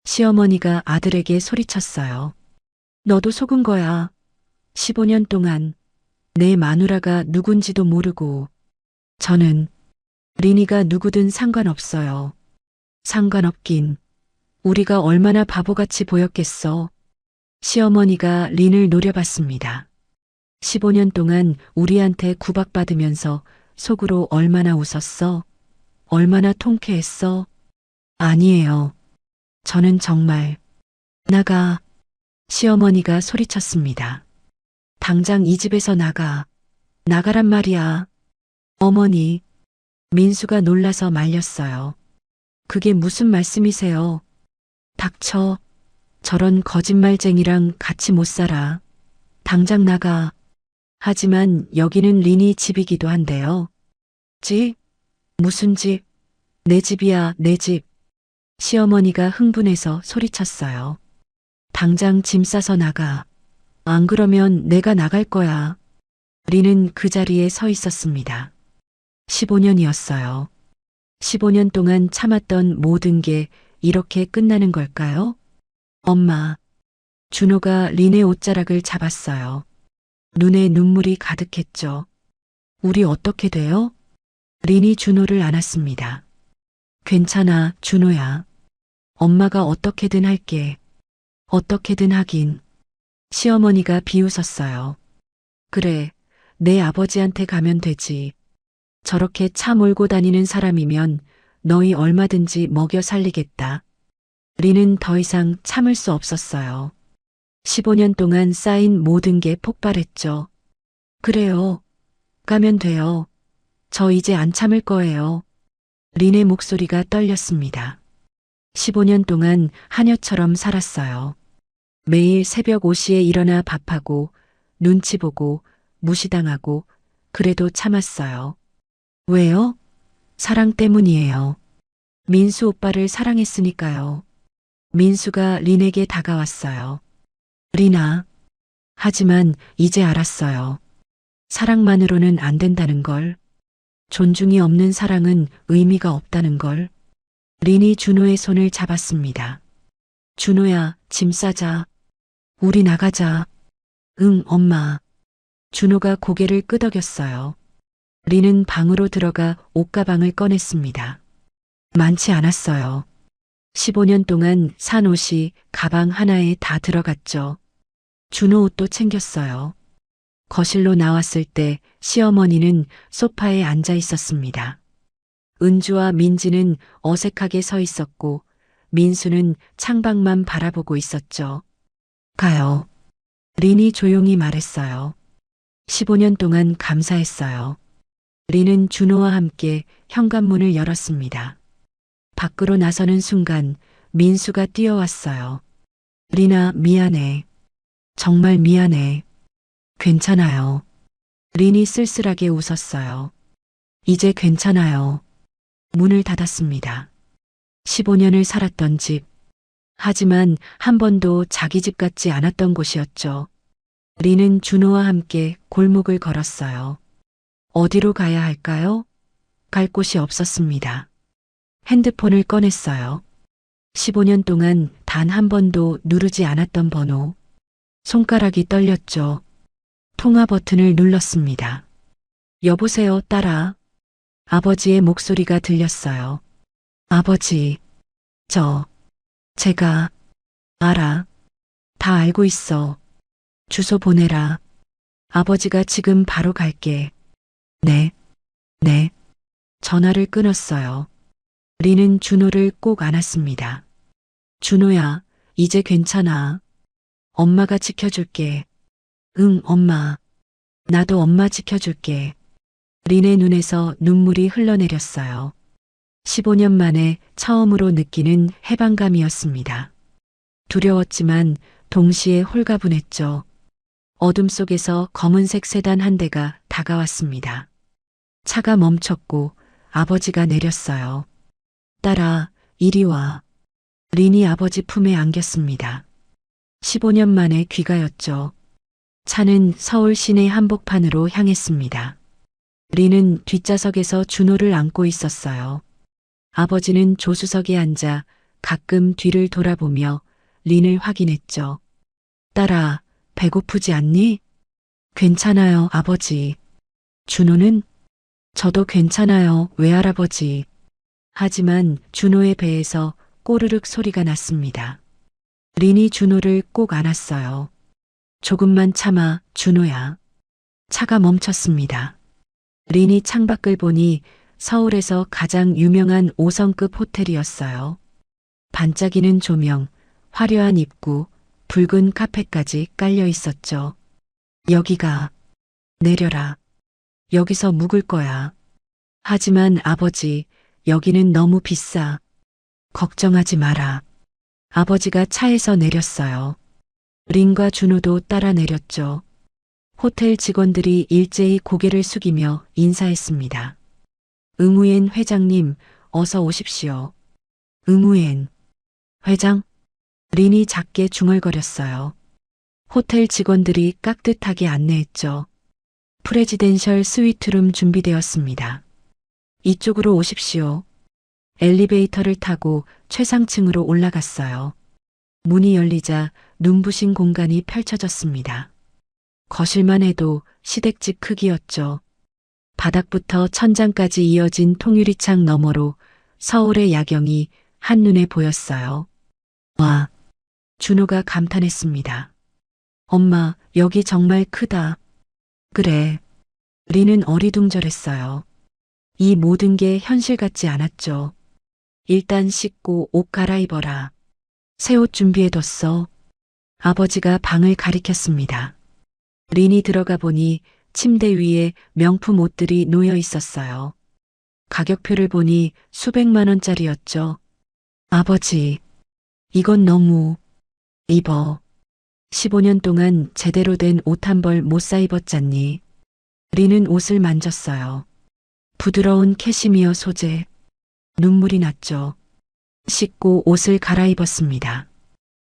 시어머니가 아들에게 소리쳤어요. 너도 속은 거야. 15년 동안 내 마누라가 누군지도 모르고. 저는 린이가 누구든 상관없어요. 상관없긴. 우리가 얼마나 바보같이 보였겠어. 시어머니가 린을 노려봤습니다. 15년 동안 우리한테 구박받으면서 속으로 얼마나 웃었어? 얼마나 통쾌했어? 아니에요. 저는 정말 나가. 시어머니가 소리쳤습니다. 당장 이 집에서 나가. 나가란 말이야. 어머니. 민수가 놀라서 말렸어요. 그게 무슨 말씀이세요? 닥쳐. 저런 거짓말쟁이랑 같이 못 살아. 당장 나가. 하지만 여기는 린이 집이기도 한데요. 집? 무슨 집? 내 집이야, 내 집. 시어머니가 흥분해서 소리쳤어요. 당장 짐 싸서 나가. 안 그러면 내가 나갈 거야. 린은 그 자리에 서 있었습니다. 15년이었어요. 15년 동안 참았던 모든 게 이렇게 끝나는 걸까요? 엄마. 준호가 린의 옷자락을 잡았어요. 눈에 눈물이 가득했죠. 우리 어떻게 돼요? 린이 준호를 안았습니다. 괜찮아, 준호야. 엄마가 어떻게든 할게. 어떻게든 하긴. 시어머니가 비웃었어요. 그래, 내 아버지한테 가면 되지. 저렇게 차 몰고 다니는 사람이면 너희 얼마든지 먹여 살리겠다. 린은 더 이상 참을 수 없었어요. 15년 동안 쌓인 모든 게 폭발했죠. 그래요. 가면 돼요. 저 이제 안 참을 거예요. 린의 목소리가 떨렸습니다. 15년 동안 하녀처럼 살았어요. 매일 새벽 5시에 일어나 밥하고 눈치 보고 무시당하고 그래도 참았어요. 왜요? 사랑 때문이에요. 민수 오빠를 사랑했으니까요. 민수가 린에게 다가왔어요. 린아. 하지만 이제 알았어요. 사랑만으로는 안 된다는 걸. 존중이 없는 사랑은 의미가 없다는 걸. 린이 준호의 손을 잡았습니다. 준호야, 짐 싸자. 우리 나가자. 응, 엄마. 준호가 고개를 끄덕였어요. 린은 방으로 들어가 옷가방을 꺼냈습니다. 많지 않았어요. 15년 동안 산 옷이 가방 하나에 다 들어갔죠. 준호 옷도 챙겼어요. 거실로 나왔을 때 시어머니는 소파에 앉아 있었습니다. 은주와 민지는 어색하게 서 있었고 민수는 창밖만 바라보고 있었죠. 가요. 린이 조용히 말했어요. 15년 동안 감사했어요. 린은 준호와 함께 현관문을 열었습니다. 밖으로 나서는 순간 민수가 뛰어왔어요. 린아, 미안해. 정말 미안해. 괜찮아요. 린이 쓸쓸하게 웃었어요. 이제 괜찮아요. 문을 닫았습니다. 15년을 살았던 집. 하지만 한 번도 자기 집 같지 않았던 곳이었죠. 린은 준호와 함께 골목을 걸었어요. 어디로 가야 할까요? 갈 곳이 없었습니다. 핸드폰을 꺼냈어요. 15년 동안 단 한 번도 누르지 않았던 번호. 손가락이 떨렸죠. 통화 버튼을 눌렀습니다. 여보세요, 딸아. 아버지의 목소리가 들렸어요. 아버지, 제가 알아. 다 알고 있어. 주소 보내라. 아버지가 지금 바로 갈게. 네. 전화를 끊었어요. 린은 준호를 꼭 안았습니다. 준호야, 이제 괜찮아. 엄마가 지켜줄게. 응, 엄마. 나도 엄마 지켜줄게. 린의 눈에서 눈물이 흘러내렸어요. 15년 만에 처음으로 느끼는 해방감이었습니다. 두려웠지만 동시에 홀가분했죠. 어둠 속에서 검은색 세단 한 대가 다가왔습니다. 차가 멈췄고 아버지가 내렸어요. 딸아, 이리 와. 린이 아버지 품에 안겼습니다. 15년 만에 귀가였죠. 차는 서울 시내 한복판으로 향했습니다. 린은 뒷좌석에서 준호를 안고 있었어요. 아버지는 조수석에 앉아 가끔 뒤를 돌아보며 린을 확인했죠. 딸아, 배고프지 않니? 괜찮아요, 아버지. 준호는? 저도 괜찮아요, 외할아버지. 하지만 준호의 배에서 꼬르륵 소리가 났습니다. 린이 준호를 꼭 안았어요. 조금만 참아, 준호야. 차가 멈췄습니다. 린이 창밖을 보니 서울에서 가장 유명한 5성급 호텔이었어요. 반짝이는 조명, 화려한 입구, 붉은 카펫까지 깔려 있었죠. 여기가, 내려라. 여기서 묵을 거야. 하지만 아버지, 여기는 너무 비싸. 걱정하지 마라. 아버지가 차에서 내렸어요. 린과 준호도 따라 내렸죠. 호텔 직원들이 일제히 고개를 숙이며 인사했습니다. 응우엔 회장님, 어서 오십시오. 응우엔 회장? 린이 작게 중얼거렸어요. 호텔 직원들이 깍듯하게 안내했죠. 프레지덴셜 스위트룸 준비되었습니다. 이쪽으로 오십시오. 엘리베이터를 타고 최상층으로 올라갔어요. 문이 열리자 눈부신 공간이 펼쳐졌습니다. 거실만 해도 시댁집 크기였죠. 바닥부터 천장까지 이어진 통유리창 너머로 서울의 야경이 한눈에 보였어요. 와, 준호가 감탄했습니다. 엄마, 여기 정말 크다. 그래. 린은 어리둥절했어요. 이 모든 게 현실 같지 않았죠. 일단 씻고 옷 갈아입어라. 새 옷 준비해뒀어. 아버지가 방을 가리켰습니다. 린이 들어가 보니 침대 위에 명품 옷들이 놓여 있었어요. 가격표를 보니 수백만 원짜리였죠. 아버지, 이건 너무... 입어. 15년 동안 제대로 된 옷 한 벌 못 사 입었잖니. 린은 옷을 만졌어요. 부드러운 캐시미어 소재. 눈물이 났죠. 씻고 옷을 갈아입었습니다.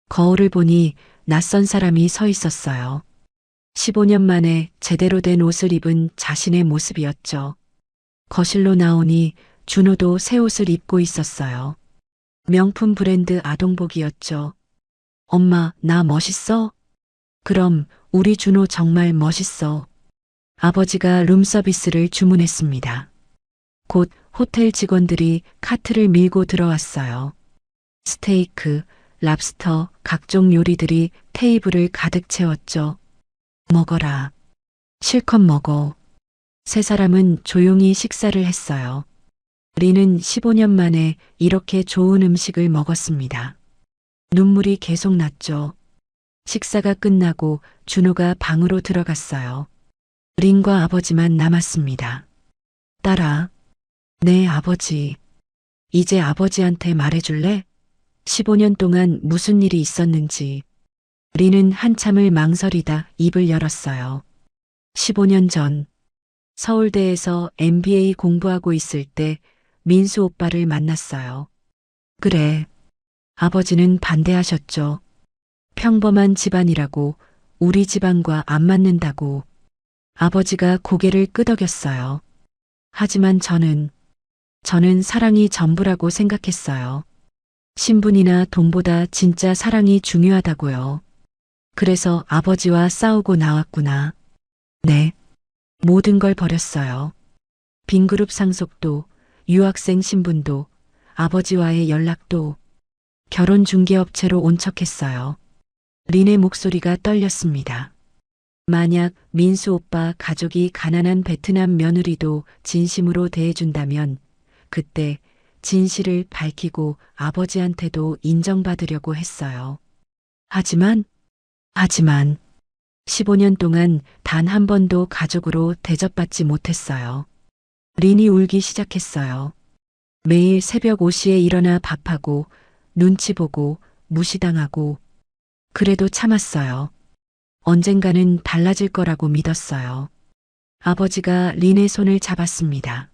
거울을 보니 낯선 사람이 서 있었어요. 15년 만에 제대로 된 옷을 입은 자신의 모습이었죠. 거실로 나오니 준호도 새 옷을 입고 있었어요. 명품 브랜드 아동복이었죠. 엄마, 나 멋있어? 그럼 우리 준호 정말 멋있어. 아버지가 룸서비스를 주문했습니다. 곧 호텔 직원들이 카트를 밀고 들어왔어요. 스테이크, 랍스터, 각종 요리들이 테이블을 가득 채웠죠. 먹어라. 실컷 먹어. 세 사람은 조용히 식사를 했어요. 린은 15년 만에 이렇게 좋은 음식을 먹었습니다. 눈물이 계속 났죠. 식사가 끝나고 준호가 방으로 들어갔어요. 린과 아버지만 남았습니다. 딸아. 네, 아버지. 이제 아버지한테 말해줄래? 15년 동안 무슨 일이 있었는지. 린은 한참을 망설이다 입을 열었어요. 15년 전, 서울대에서 MBA 공부하고 있을 때 민수 오빠를 만났어요. 그래. 아버지는 반대하셨죠. 평범한 집안이라고, 우리 집안과 안 맞는다고. 아버지가 고개를 끄덕였어요. 하지만 저는 사랑이 전부라고 생각했어요. 신분이나 돈보다 진짜 사랑이 중요하다고요. 그래서 아버지와 싸우고 나왔구나. 네. 모든 걸 버렸어요. 빈그룹 상속도, 유학생 신분도, 아버지와의 연락도, 결혼 중개업체로 온 척했어요. 린의 목소리가 떨렸습니다. 만약 민수 오빠 가족이 가난한 베트남 며느리도 진심으로 대해준다면 그때 진실을 밝히고 아버지한테도 인정받으려고 했어요. 하지만 15년 동안 단 한 번도 가족으로 대접받지 못했어요. 린이 울기 시작했어요. 매일 새벽 5시에 일어나 밥하고 눈치 보고 무시당하고 그래도 참았어요. 언젠가는 달라질 거라고 믿었어요. 아버지가 린의 손을 잡았습니다.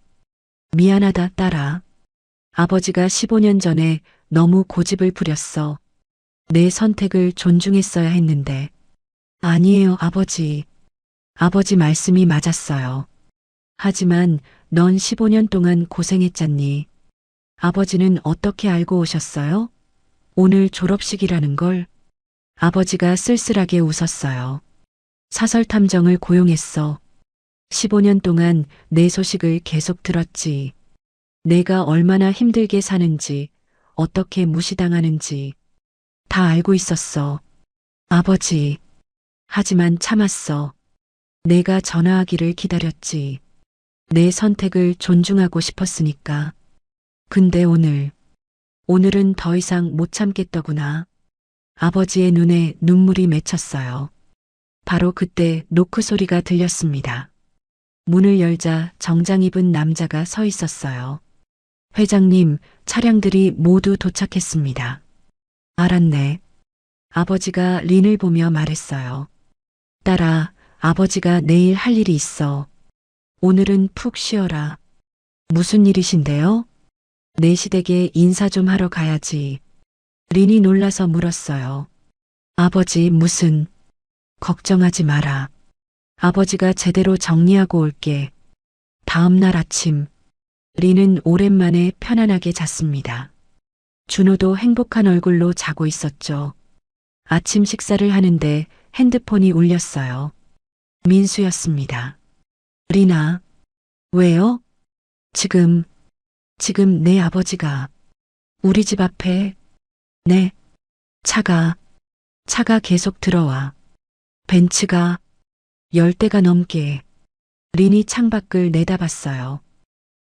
미안하다, 딸아. 아버지가 15년 전에 너무 고집을 부렸어. 내 선택을 존중했어야 했는데. 아니에요, 아버지. 아버지 말씀이 맞았어요. 하지만 넌 15년 동안 고생했잖니. 아버지는 어떻게 알고 오셨어요? 오늘 졸업식이라는 걸. 아버지가 쓸쓸하게 웃었어요. 사설 탐정을 고용했어. 15년 동안 내 소식을 계속 들었지. 내가 얼마나 힘들게 사는지, 어떻게 무시당하는지 다 알고 있었어. 아버지. 하지만 참았어. 내가 전화하기를 기다렸지. 내 선택을 존중하고 싶었으니까. 근데 오늘은 더 이상 못 참겠더구나. 아버지의 눈에 눈물이 맺혔어요. 바로 그때 노크 소리가 들렸습니다. 문을 열자 정장 입은 남자가 서 있었어요. 회장님, 차량들이 모두 도착했습니다. 알았네. 아버지가 린을 보며 말했어요. 딸아, 아버지가 내일 할 일이 있어. 오늘은 푹 쉬어라. 무슨 일이신데요? 내 시댁에 인사 좀 하러 가야지. 린이 놀라서 물었어요. 아버지, 무슨... 걱정하지 마라. 아버지가 제대로 정리하고 올게. 다음 날 아침, 린은 오랜만에 편안하게 잤습니다. 준호도 행복한 얼굴로 자고 있었죠. 아침 식사를 하는데 핸드폰이 울렸어요. 민수였습니다. 리나, 왜요? 지금 내 아버지가 우리 집 앞에, 네, 차가 계속 들어와. 벤츠가 10대가 넘게. 린이 창밖을 내다봤어요.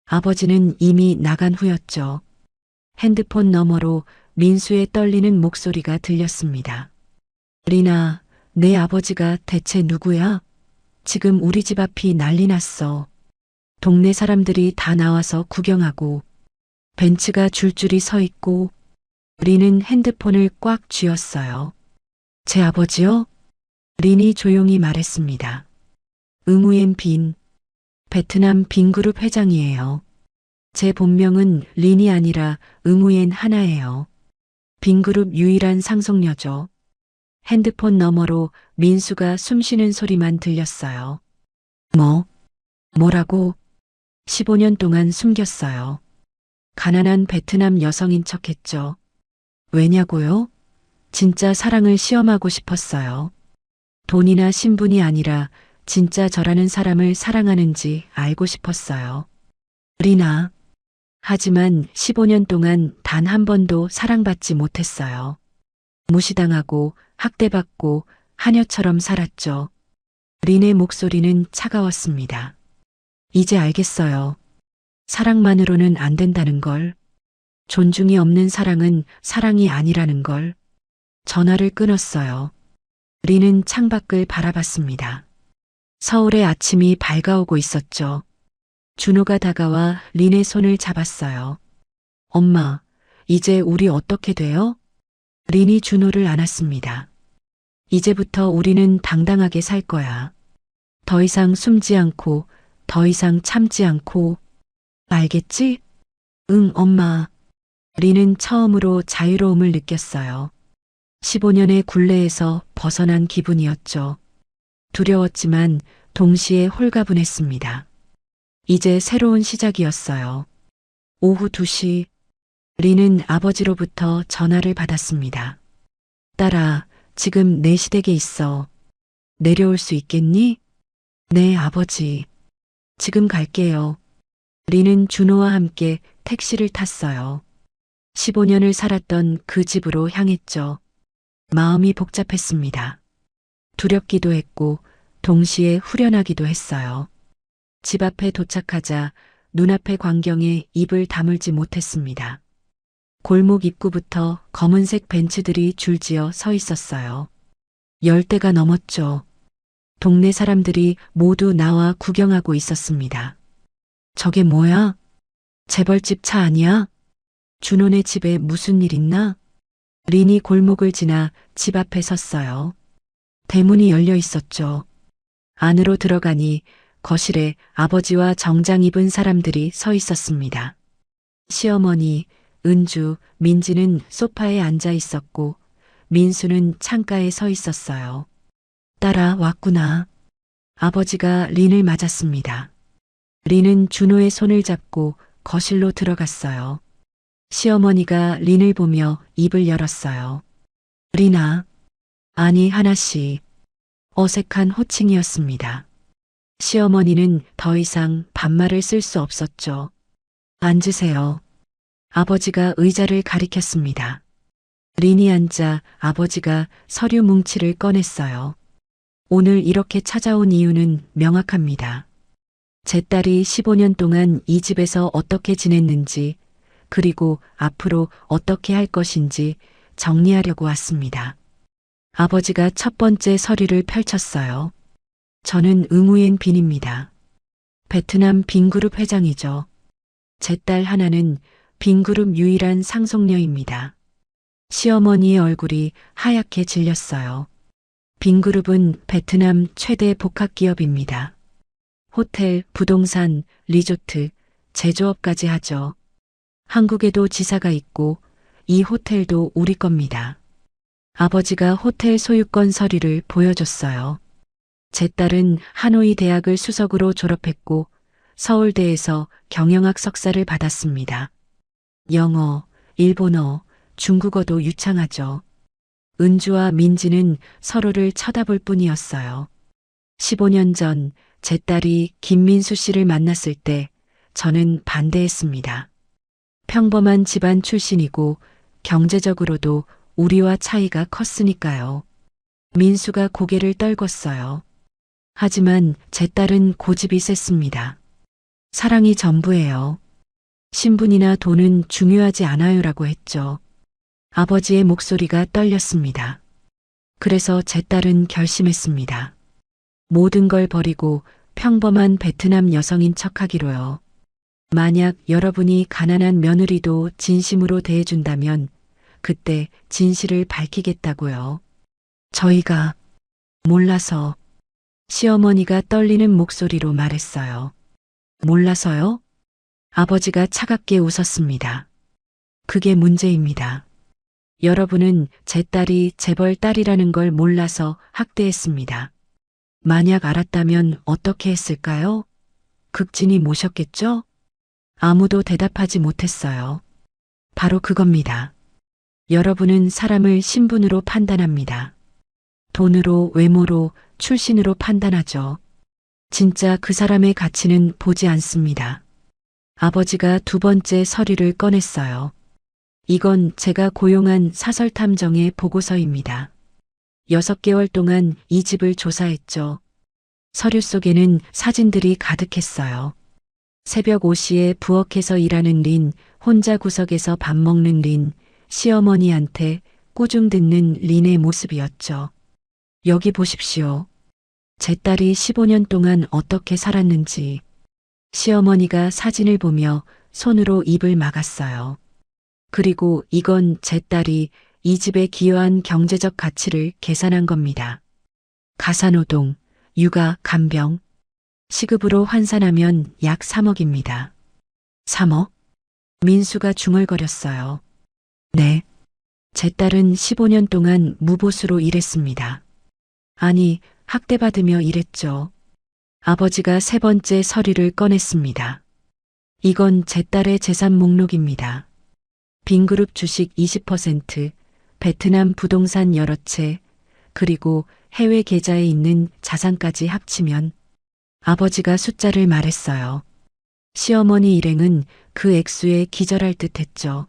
아버지는 이미 나간 후였죠. 핸드폰 너머로 민수의 떨리는 목소리가 들렸습니다. 리나, 내 아버지가 대체 누구야? 지금 우리 집 앞이 난리 났어. 동네 사람들이 다 나와서 구경하고 벤츠가 줄줄이 서 있고. 린은 핸드폰을 꽉 쥐었어요. 제 아버지요? 린이 조용히 말했습니다. 응우엔 빈, 베트남 빈그룹 회장이에요. 제 본명은 린이 아니라 응우엔 하나예요. 빈그룹 유일한 상속녀죠. 핸드폰 너머로 민수가 숨쉬는 소리만 들렸어요. 뭐라고? 15년 동안 숨겼어요. 가난한 베트남 여성인 척했죠. 왜냐고요? 진짜 사랑을 시험하고 싶었어요. 돈이나 신분이 아니라 진짜 저라는 사람을 사랑하는지 알고 싶었어요. 리나. 하지만 15년 동안 단 한 번도 사랑받지 못했어요. 무시당하고 학대받고 하녀처럼 살았죠. 린의 목소리는 차가웠습니다. 이제 알겠어요. 사랑만으로는 안 된다는 걸. 존중이 없는 사랑은 사랑이 아니라는 걸. 전화를 끊었어요. 린은 창밖을 바라봤습니다. 서울의 아침이 밝아오고 있었죠. 준호가 다가와 린의 손을 잡았어요. 엄마, 이제 우리 어떻게 돼요? 린이 준호를 안았습니다. 이제부터 우리는 당당하게 살 거야. 더 이상 숨지 않고, 더 이상 참지 않고. 알겠지? 응, 엄마. 린은 처음으로 자유로움을 느꼈어요. 15년의 굴레에서 벗어난 기분이었죠. 두려웠지만 동시에 홀가분했습니다. 이제 새로운 시작이었어요. 오후 2시, 린은 아버지로부터 전화를 받았습니다. 딸아, 지금 내 시댁에 있어. 내려올 수 있겠니? 네, 아버지. 지금 갈게요. 린은 준호와 함께 택시를 탔어요. 15년을 살았던 그 집으로 향했죠. 마음이 복잡했습니다. 두렵기도 했고 동시에 후련하기도 했어요. 집 앞에 도착하자 눈앞의 광경에 입을 다물지 못했습니다. 골목 입구부터 검은색 벤츠들이 줄지어 서 있었어요. 10대가 넘었죠. 동네 사람들이 모두 나와 구경하고 있었습니다. 저게 뭐야? 재벌집 차 아니야? 준호네 집에 무슨 일 있나? 린이 골목을 지나 집 앞에 섰어요. 대문이 열려 있었죠. 안으로 들어가니 거실에 아버지와 정장 입은 사람들이 서 있었습니다. 시어머니, 은주, 민지는 소파에 앉아 있었고 민수는 창가에 서 있었어요. 따라왔구나. 아버지가 린을 맞았습니다. 린은 준호의 손을 잡고 거실로 들어갔어요. 시어머니가 린을 보며 입을 열었어요. 린아. 아니, 하나씨. 어색한 호칭이었습니다. 시어머니는 더 이상 반말을 쓸 수 없었죠. 앉으세요. 아버지가 의자를 가리켰습니다. 린이 앉자 아버지가 서류 뭉치를 꺼냈어요. 오늘 이렇게 찾아온 이유는 명확합니다. 제 딸이 15년 동안 이 집에서 어떻게 지냈는지, 그리고 앞으로 어떻게 할 것인지 정리하려고 왔습니다. 아버지가 첫 번째 서류를 펼쳤어요. 저는 응우옌 빈입니다. 베트남 빈그룹 회장이죠. 제 딸 하나는 빈그룹 유일한 상속녀입니다. 시어머니의 얼굴이 하얗게 질렸어요. 빈그룹은 베트남 최대 복합기업입니다. 호텔, 부동산, 리조트, 제조업까지 하죠. 한국에도 지사가 있고 이 호텔도 우리 겁니다. 아버지가 호텔 소유권 서류를 보여줬어요. 제 딸은 하노이 대학을 수석으로 졸업했고 서울대에서 경영학 석사를 받았습니다. 영어, 일본어, 중국어도 유창하죠. 은주와 민지는 서로를 쳐다볼 뿐이었어요. 15년 전 제 딸이 김민수 씨를 만났을 때 저는 반대했습니다. 평범한 집안 출신이고 경제적으로도 우리와 차이가 컸으니까요. 민수가 고개를 떨궜어요. 하지만 제 딸은 고집이 셌습니다. 사랑이 전부예요. 신분이나 돈은 중요하지 않아요라고 했죠. 아버지의 목소리가 떨렸습니다. 그래서 제 딸은 결심했습니다. 모든 걸 버리고 평범한 베트남 여성인 척하기로요. 만약 여러분이 가난한 며느리도 진심으로 대해준다면 그때 진실을 밝히겠다고요. 저희가 몰라서. 시어머니가 떨리는 목소리로 말했어요. 몰라서요? 아버지가 차갑게 웃었습니다. 그게 문제입니다. 여러분은 제 딸이 재벌 딸이라는 걸 몰라서 학대했습니다. 만약 알았다면 어떻게 했을까요? 극진히 모셨겠죠? 아무도 대답하지 못했어요. 바로 그겁니다. 여러분은 사람을 신분으로 판단합니다. 돈으로, 외모로, 출신으로 판단하죠. 진짜 그 사람의 가치는 보지 않습니다. 아버지가 두 번째 서류를 꺼냈어요. 이건 제가 고용한 사설탐정의 보고서입니다. 6개월 동안 이 집을 조사했죠. 서류 속에는 사진들이 가득했어요. 새벽 5시에 부엌에서 일하는 린, 혼자 구석에서 밥 먹는 린, 시어머니한테 꾸중 듣는 린의 모습이었죠. 여기 보십시오. 제 딸이 15년 동안 어떻게 살았는지. 시어머니가 사진을 보며 손으로 입을 막았어요. 그리고 이건 제 딸이 이 집에 기여한 경제적 가치를 계산한 겁니다. 가사노동, 육아, 간병, 시급으로 환산하면 약 3억입니다. 3억? 민수가 중얼거렸어요. 네. 제 딸은 15년 동안 무보수로 일했습니다. 아니, 학대받으며 일했죠. 아버지가 세 번째 서류를 꺼냈습니다. 이건 제 딸의 재산 목록입니다. 빈그룹 주식 20%, 베트남 부동산 여러 채, 그리고 해외 계좌에 있는 자산까지 합치면 아버지가 숫자를 말했어요. 시어머니 일행은 그 액수에 기절할 듯 했죠.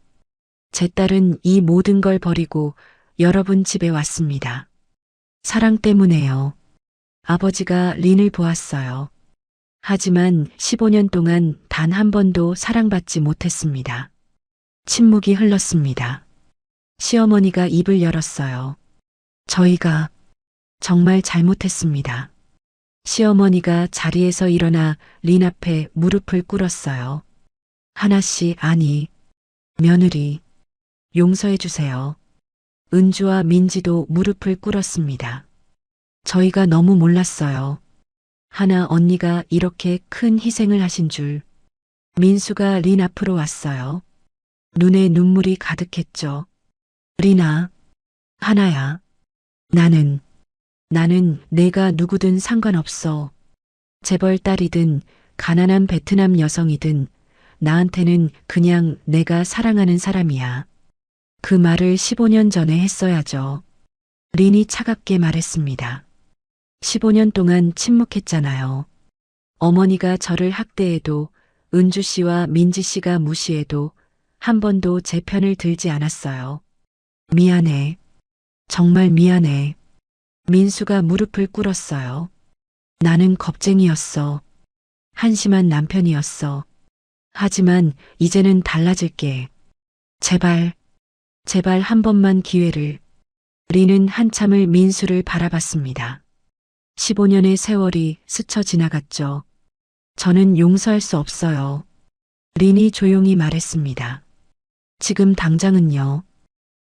제 딸은 이 모든 걸 버리고 여러분 집에 왔습니다. 사랑 때문에요. 아버지가 린을 보았어요. 하지만 15년 동안 단 한 번도 사랑받지 못했습니다. 침묵이 흘렀습니다. 시어머니가 입을 열었어요. 저희가 정말 잘못했습니다. 시어머니가 자리에서 일어나 린 앞에 무릎을 꿇었어요. 하나씨, 아니, 며느리, 용서해 주세요. 은주와 민지도 무릎을 꿇었습니다. 저희가 너무 몰랐어요. 하나 언니가 이렇게 큰 희생을 하신 줄. 민수가 린 앞으로 왔어요. 눈에 눈물이 가득했죠. 리나, 하나야. 나는 내가 누구든 상관없어. 재벌 딸이든 가난한 베트남 여성이든 나한테는 그냥 내가 사랑하는 사람이야. 그 말을 15년 전에 했어야죠. 린이 차갑게 말했습니다. 15년 동안 침묵했잖아요. 어머니가 저를 학대해도 은주 씨와 민지 씨가 무시해도 한 번도 제 편을 들지 않았어요. 미안해. 정말 미안해. 민수가 무릎을 꿇었어요. 나는 겁쟁이였어. 한심한 남편이었어. 하지만 이제는 달라질게. 제발 한 번만 기회를. 린은 한참을 민수를 바라봤습니다. 15년의 세월이 스쳐 지나갔죠. 저는 용서할 수 없어요. 린이 조용히 말했습니다. 지금 당장은요.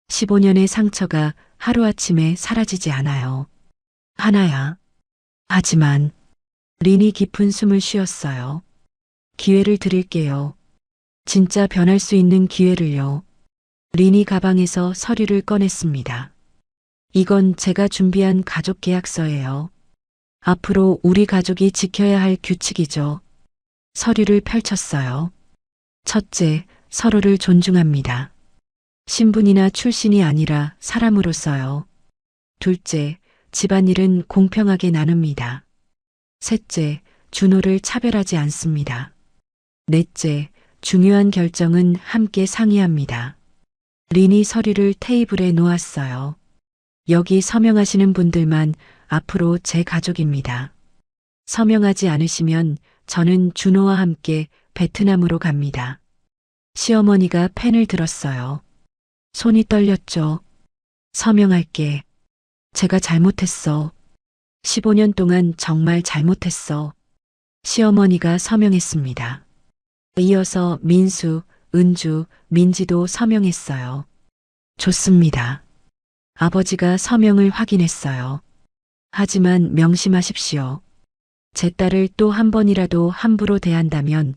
15년의 상처가 하루아침에 사라지지 않아요. 하나야. 하지만 린이 깊은 숨을 쉬었어요. 기회를 드릴게요. 진짜 변할 수 있는 기회를요. 린이 가방에서 서류를 꺼냈습니다. 이건 제가 준비한 가족 계약서예요. 앞으로 우리 가족이 지켜야 할 규칙이죠. 서류를 펼쳤어요. 첫째, 서로를 존중합니다. 신분이나 출신이 아니라 사람으로서요. 둘째, 집안일은 공평하게 나눕니다. 셋째, 준호를 차별하지 않습니다. 넷째, 중요한 결정은 함께 상의합니다. 린이 서류를 테이블에 놓았어요. 여기 서명하시는 분들만 앞으로 제 가족입니다. 서명하지 않으시면 저는 준호와 함께 베트남으로 갑니다. 시어머니가 펜을 들었어요. 손이 떨렸죠. 서명할게. 제가 잘못했어. 15년 동안 정말 잘못했어. 시어머니가 서명했습니다. 이어서 민수, 은주, 민지도 서명했어요. 좋습니다. 아버지가 서명을 확인했어요. 하지만 명심하십시오. 제 딸을 또 한 번이라도 함부로 대한다면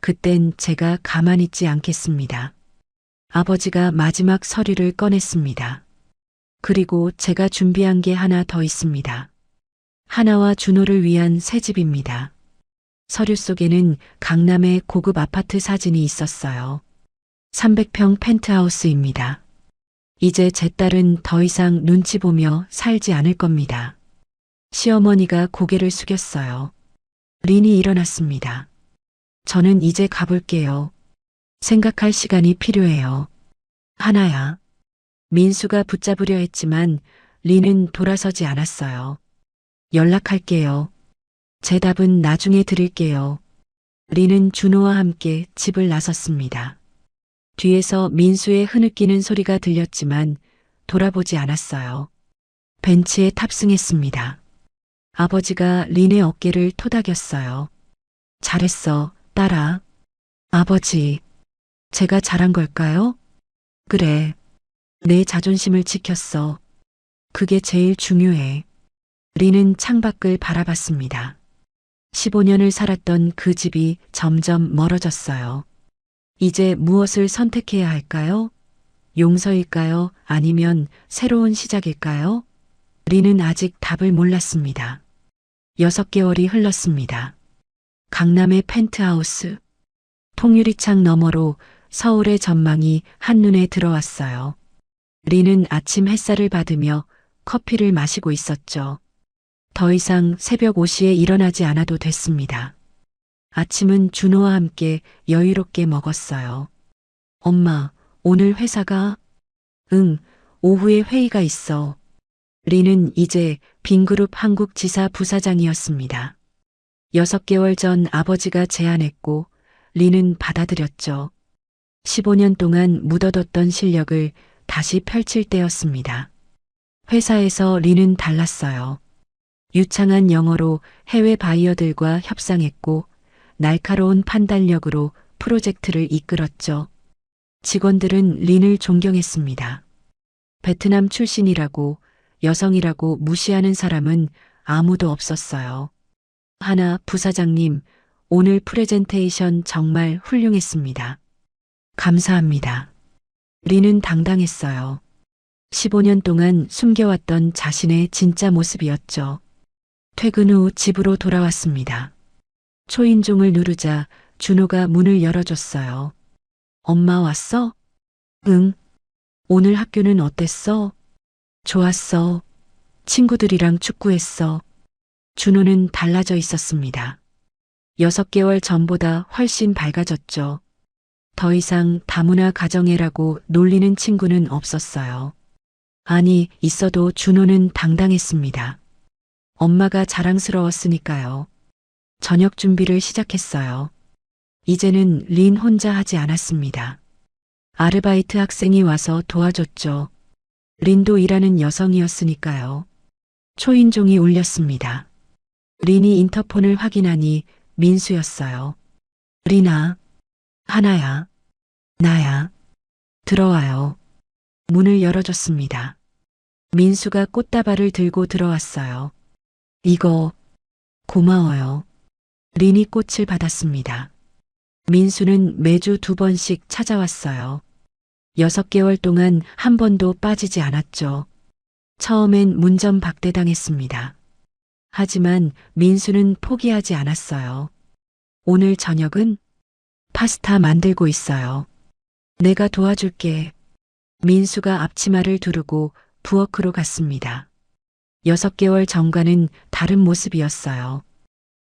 그땐 제가 가만히 있지 않겠습니다. 아버지가 마지막 서류를 꺼냈습니다. 그리고 제가 준비한 게 하나 더 있습니다. 하나와 준호를 위한 새집입니다. 서류 속에는 강남의 고급 아파트 사진이 있었어요. 300평 펜트하우스입니다. 이제 제 딸은 더 이상 눈치 보며 살지 않을 겁니다. 시어머니가 고개를 숙였어요. 린이 일어났습니다. 저는 이제 가볼게요. 생각할 시간이 필요해요. 하나야. 민수가 붙잡으려 했지만 린은 돌아서지 않았어요. 연락할게요. 제 답은 나중에 드릴게요. 린은 준호와 함께 집을 나섰습니다. 뒤에서 민수의 흐느끼는 소리가 들렸지만 돌아보지 않았어요. 벤치에 탑승했습니다. 아버지가 린의 어깨를 토닥였어요. 잘했어, 딸아. 아버지, 제가 잘한 걸까요? 그래. 내 자존심을 지켰어. 그게 제일 중요해. 린은 창밖을 바라봤습니다. 15년을 살았던 그 집이 점점 멀어졌어요. 이제 무엇을 선택해야 할까요? 용서일까요? 아니면 새로운 시작일까요? 린은 아직 답을 몰랐습니다. 6개월이 흘렀습니다. 강남의 펜트하우스. 통유리창 너머로 서울의 전망이 한눈에 들어왔어요. 린은 아침 햇살을 받으며 커피를 마시고 있었죠. 더 이상 새벽 5시에 일어나지 않아도 됐습니다. 아침은 준호와 함께 여유롭게 먹었어요. 엄마, 오늘 회사가? 응, 오후에 회의가 있어. 린은 이제 빈그룹 한국 지사 부사장이었습니다. 6개월 전 아버지가 제안했고 린은 받아들였죠. 15년 동안 묻어뒀던 실력을 다시 펼칠 때였습니다. 회사에서 린은 달랐어요. 유창한 영어로 해외 바이어들과 협상했고 날카로운 판단력으로 프로젝트를 이끌었죠. 직원들은 린을 존경했습니다. 베트남 출신이라고 여성이라고 무시하는 사람은 아무도 없었어요. 하나 부사장님, 오늘 프레젠테이션 정말 훌륭했습니다. 감사합니다. 린은 당당했어요. 15년 동안 숨겨왔던 자신의 진짜 모습이었죠. 퇴근 후 집으로 돌아왔습니다. 초인종을 누르자 준호가 문을 열어줬어요. 엄마 왔어? 응. 오늘 학교는 어땠어? 좋았어. 친구들이랑 축구했어. 준호는 달라져 있었습니다. 6개월 전보다 훨씬 밝아졌죠. 더 이상 다문화 가정애라고 놀리는 친구는 없었어요. 아니, 있어도 준호는 당당했습니다. 엄마가 자랑스러웠으니까요. 저녁 준비를 시작했어요. 이제는 린 혼자 하지 않았습니다. 아르바이트 학생이 와서 도와줬죠. 린도 일하는 여성이었으니까요. 초인종이 울렸습니다. 린이 인터폰을 확인하니 민수였어요. 린아, 하나야, 나야, 들어와요. 문을 열어줬습니다. 민수가 꽃다발을 들고 들어왔어요. 이거 고마워요. 린이 꽃을 받았습니다. 민수는 매주 2번씩 찾아왔어요. 6개월 동안 한 번도 빠지지 않았죠. 처음엔 문전박대당했습니다. 하지만 민수는 포기하지 않았어요. 오늘 저녁은 파스타 만들고 있어요. 내가 도와줄게. 민수가 앞치마를 두르고 부엌으로 갔습니다. 6개월 전과는 다른 모습이었어요.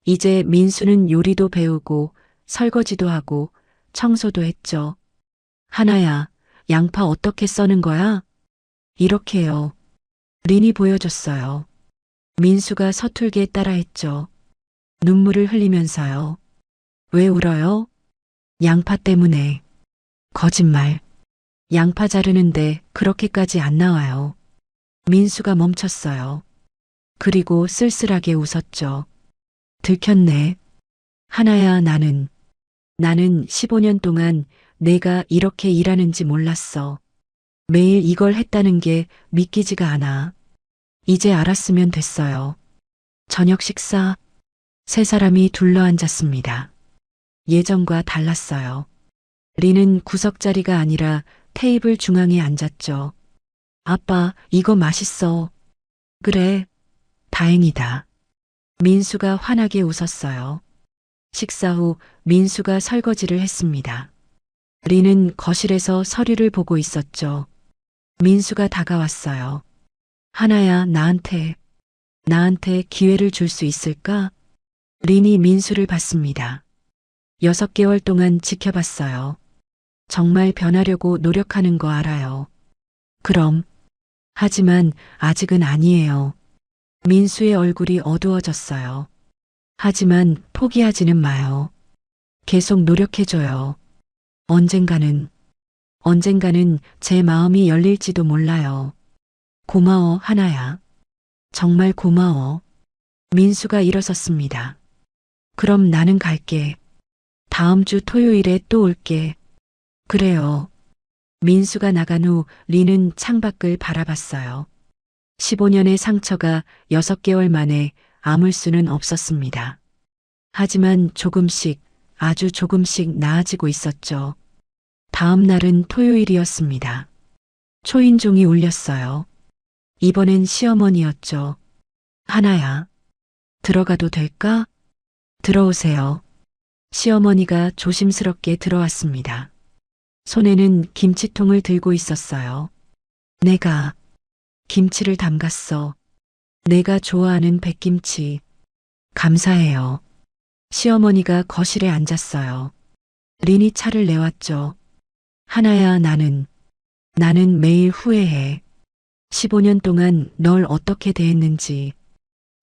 이제 민수는 요리도 배우고 설거지도 하고 청소도 했죠. 하나야, 양파 어떻게 써는 거야? 이렇게요. 린이 보여줬어요. 민수가 서툴게 따라했죠. 눈물을 흘리면서요. 왜 울어요? 양파 때문에. 거짓말. 양파 자르는데 그렇게까지 안 나와요. 민수가 멈췄어요. 그리고 쓸쓸하게 웃었죠. 들켰네. 하나야, 나는 15년 동안 내가 이렇게 일하는지 몰랐어. 매일 이걸 했다는 게 믿기지가 않아. 이제 알았으면 됐어요. 저녁 식사. 3사람이 둘러앉았습니다. 예전과 달랐어요. 린은 구석자리가 아니라 테이블 중앙에 앉았죠. 아빠, 이거 맛있어. 그래, 다행이다. 민수가 환하게 웃었어요. 식사 후 민수가 설거지를 했습니다. 린은 거실에서 서류를 보고 있었죠. 민수가 다가왔어요. 하나야, 나한테 기회를 줄 수 있을까? 린이 민수를 봤습니다. 6개월 동안 지켜봤어요. 정말 변하려고 노력하는 거 알아요. 그럼. 하지만 아직은 아니에요. 민수의 얼굴이 어두워졌어요. 하지만 포기하지는 마요. 계속 노력해줘요. 언젠가는 제 마음이 열릴지도 몰라요. 고마워, 하나야. 정말 고마워. 민수가 일어섰습니다. 그럼 나는 갈게. 다음 주 토요일에 또 올게. 그래요. 민수가 나간 후 린은 창밖을 바라봤어요. 15년의 상처가 6개월 만에 아물 수는 없었습니다. 하지만 조금씩, 아주 조금씩 나아지고 있었죠. 다음 날은 토요일이었습니다. 초인종이 울렸어요. 이번엔 시어머니였죠. 하나야, 들어가도 될까? 들어오세요. 시어머니가 조심스럽게 들어왔습니다. 손에는 김치통을 들고 있었어요. 내가 김치를 담갔어. 내가 좋아하는 백김치. 감사해요. 시어머니가 거실에 앉았어요. 린이 차를 내왔죠. 하나야, 나는 매일 후회해. 15년 동안 널 어떻게 대했는지.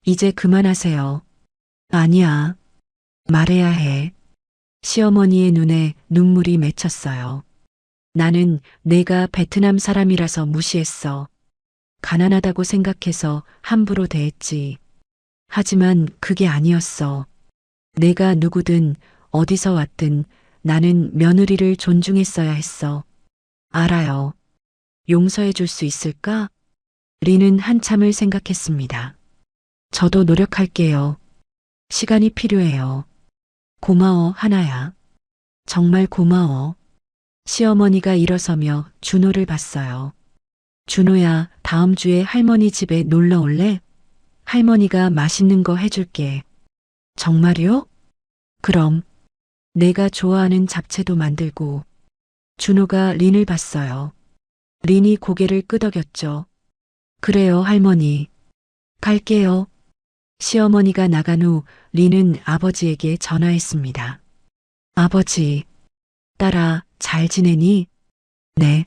이제 그만하세요. 아니야. 말해야 해. 시어머니의 눈에 눈물이 맺혔어요. 나는 내가 베트남 사람이라서 무시했어. 가난하다고 생각해서 함부로 대했지. 하지만 그게 아니었어. 내가 누구든 어디서 왔든 나는 며느리를 존중했어야 했어. 알아요. 용서해 줄 수 있을까? 린은 한참을 생각했습니다. 저도 노력할게요. 시간이 필요해요. 고마워, 하나야. 정말 고마워. 시어머니가 일어서며 준호를 봤어요. 준호야, 다음 주에 할머니 집에 놀러 올래? 할머니가 맛있는 거 해줄게. 정말요? 그럼 내가 좋아하는 잡채도 만들고. 준호가 린을 봤어요. 린이 고개를 끄덕였죠. 그래요, 할머니. 갈게요. 시어머니가 나간 후 린은 아버지에게 전화했습니다. 아버지, 딸아, 잘 지내니? 네.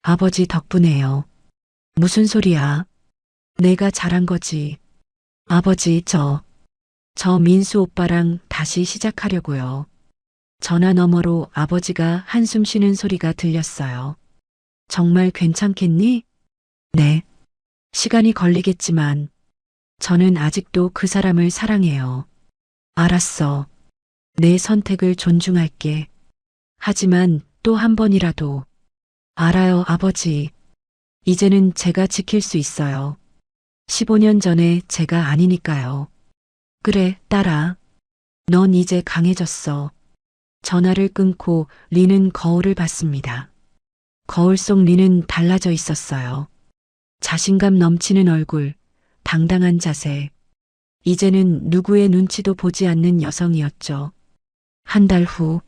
아버지 덕분에요. 무슨 소리야? 내가 잘한 거지. 아버지, 저 민수 오빠랑 다시 시작하려고요. 전화 너머로 아버지가 한숨 쉬는 소리가 들렸어요. 정말 괜찮겠니? 네. 시간이 걸리겠지만 저는 아직도 그 사람을 사랑해요. 알았어. 내 선택을 존중할게. 하지만 또 한 번이라도. 알아요, 아버지. 이제는 제가 지킬 수 있어요. 15년 전에 제가 아니니까요. 그래, 딸아. 넌 이제 강해졌어. 전화를 끊고 린은 거울을 봤습니다. 거울 속 린은 달라져 있었어요. 자신감 넘치는 얼굴, 당당한 자세. 이제는 누구의 눈치도 보지 않는 여성이었죠. 한 달 후,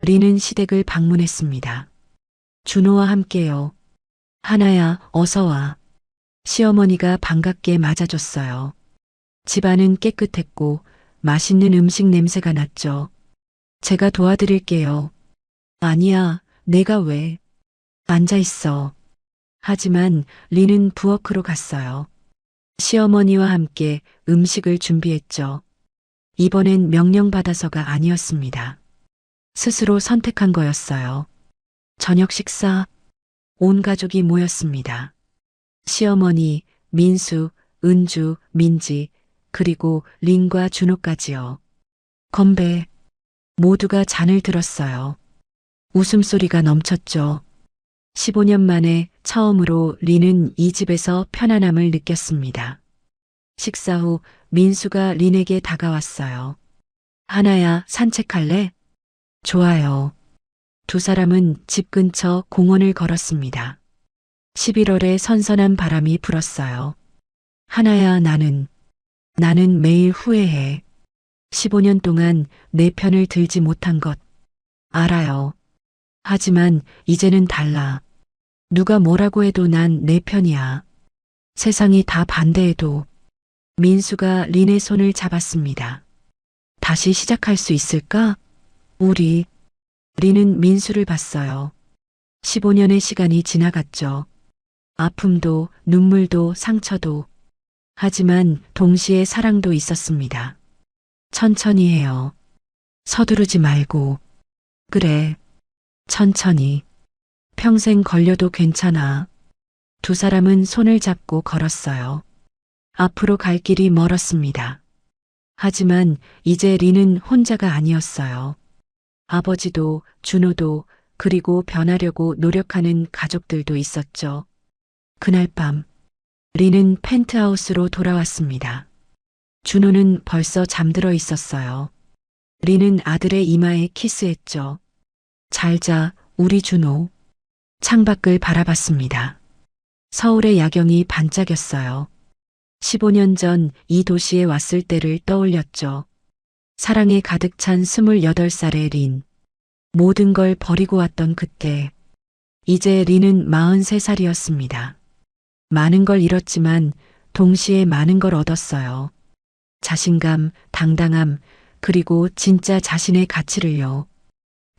린은 시댁을 방문했습니다. 준호와 함께요. 하나야, 어서 와. 시어머니가 반갑게 맞아줬어요. 집안은 깨끗했고 맛있는 음식 냄새가 났죠. 제가 도와드릴게요. 아니야, 내가 왜? 앉아 있어. 하지만 린은 부엌으로 갔어요. 시어머니와 함께 음식을 준비했죠. 이번엔 명령받아서가 아니었습니다. 스스로 선택한 거였어요. 저녁 식사, 온 가족이 모였습니다. 시어머니, 민수, 은주, 민지, 그리고 린과 준호까지요. 건배. 모두가 잔을 들었어요. 웃음소리가 넘쳤죠. 15년 만에 처음으로 린은 이 집에서 편안함을 느꼈습니다. 식사 후 민수가 린에게 다가왔어요. 하나야, 산책할래? 좋아요. 두 사람은 집 근처 공원을 걸었습니다. 11월에 선선한 바람이 불었어요. 하나야, 나는 매일 후회해. 15년 동안 내 편을 들지 못한 것 알아요. 하지만 이제는 달라. 누가 뭐라고 해도 난 내 편이야. 세상이 다 반대해도. 민수가 린의 손을 잡았습니다. 다시 시작할 수 있을까? 우리. 린은 민수를 봤어요. 15년의 시간이 지나갔죠. 아픔도 눈물도 상처도. 하지만 동시에 사랑도 있었습니다. 천천히 해요. 서두르지 말고. 그래. 천천히. 평생 걸려도 괜찮아. 두 사람은 손을 잡고 걸었어요. 앞으로 갈 길이 멀었습니다. 하지만 이제 린은 혼자가 아니었어요. 아버지도 준호도 그리고 변하려고 노력하는 가족들도 있었죠. 그날 밤 린은 펜트하우스로 돌아왔습니다. 준호는 벌써 잠들어 있었어요. 린은 아들의 이마에 키스했죠. 잘 자, 우리 준호. 창밖을 바라봤습니다. 서울의 야경이 반짝였어요. 15년 전 이 도시에 왔을 때를 떠올렸죠. 사랑에 가득 찬 28살의 린. 모든 걸 버리고 왔던 그때. 이제 린은 43살이었습니다. 많은 걸 잃었지만 동시에 많은 걸 얻었어요. 자신감, 당당함, 그리고 진짜 자신의 가치를요.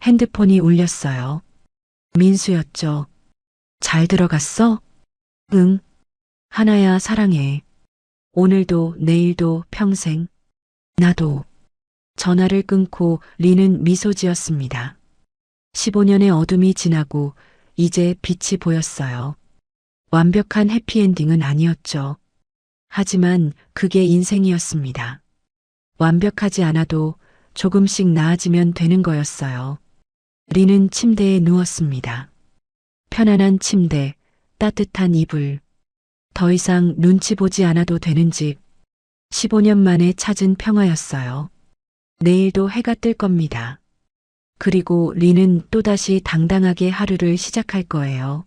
핸드폰이 울렸어요. 민수였죠. 잘 들어갔어? 응. 하나야, 사랑해. 오늘도 내일도 평생. 나도. 전화를 끊고 린은 미소 지었습니다. 15년의 어둠이 지나고 이제 빛이 보였어요. 완벽한 해피엔딩은 아니었죠. 하지만 그게 인생이었습니다. 완벽하지 않아도 조금씩 나아지면 되는 거였어요. 린은 침대에 누웠습니다. 편안한 침대, 따뜻한 이불. 더 이상 눈치 보지 않아도 되는 집. 15년 만에 찾은 평화였어요. 내일도 해가 뜰 겁니다. 그리고 리는 또다시 당당하게 하루를 시작할 거예요.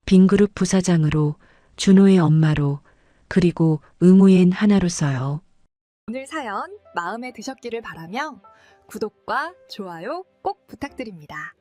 빙그룹 부사장으로, 준호의 엄마로, 그리고 의무엔 하나로서요. 오늘 사연 마음에 드셨기를 바라며 구독과 좋아요 꼭 부탁드립니다.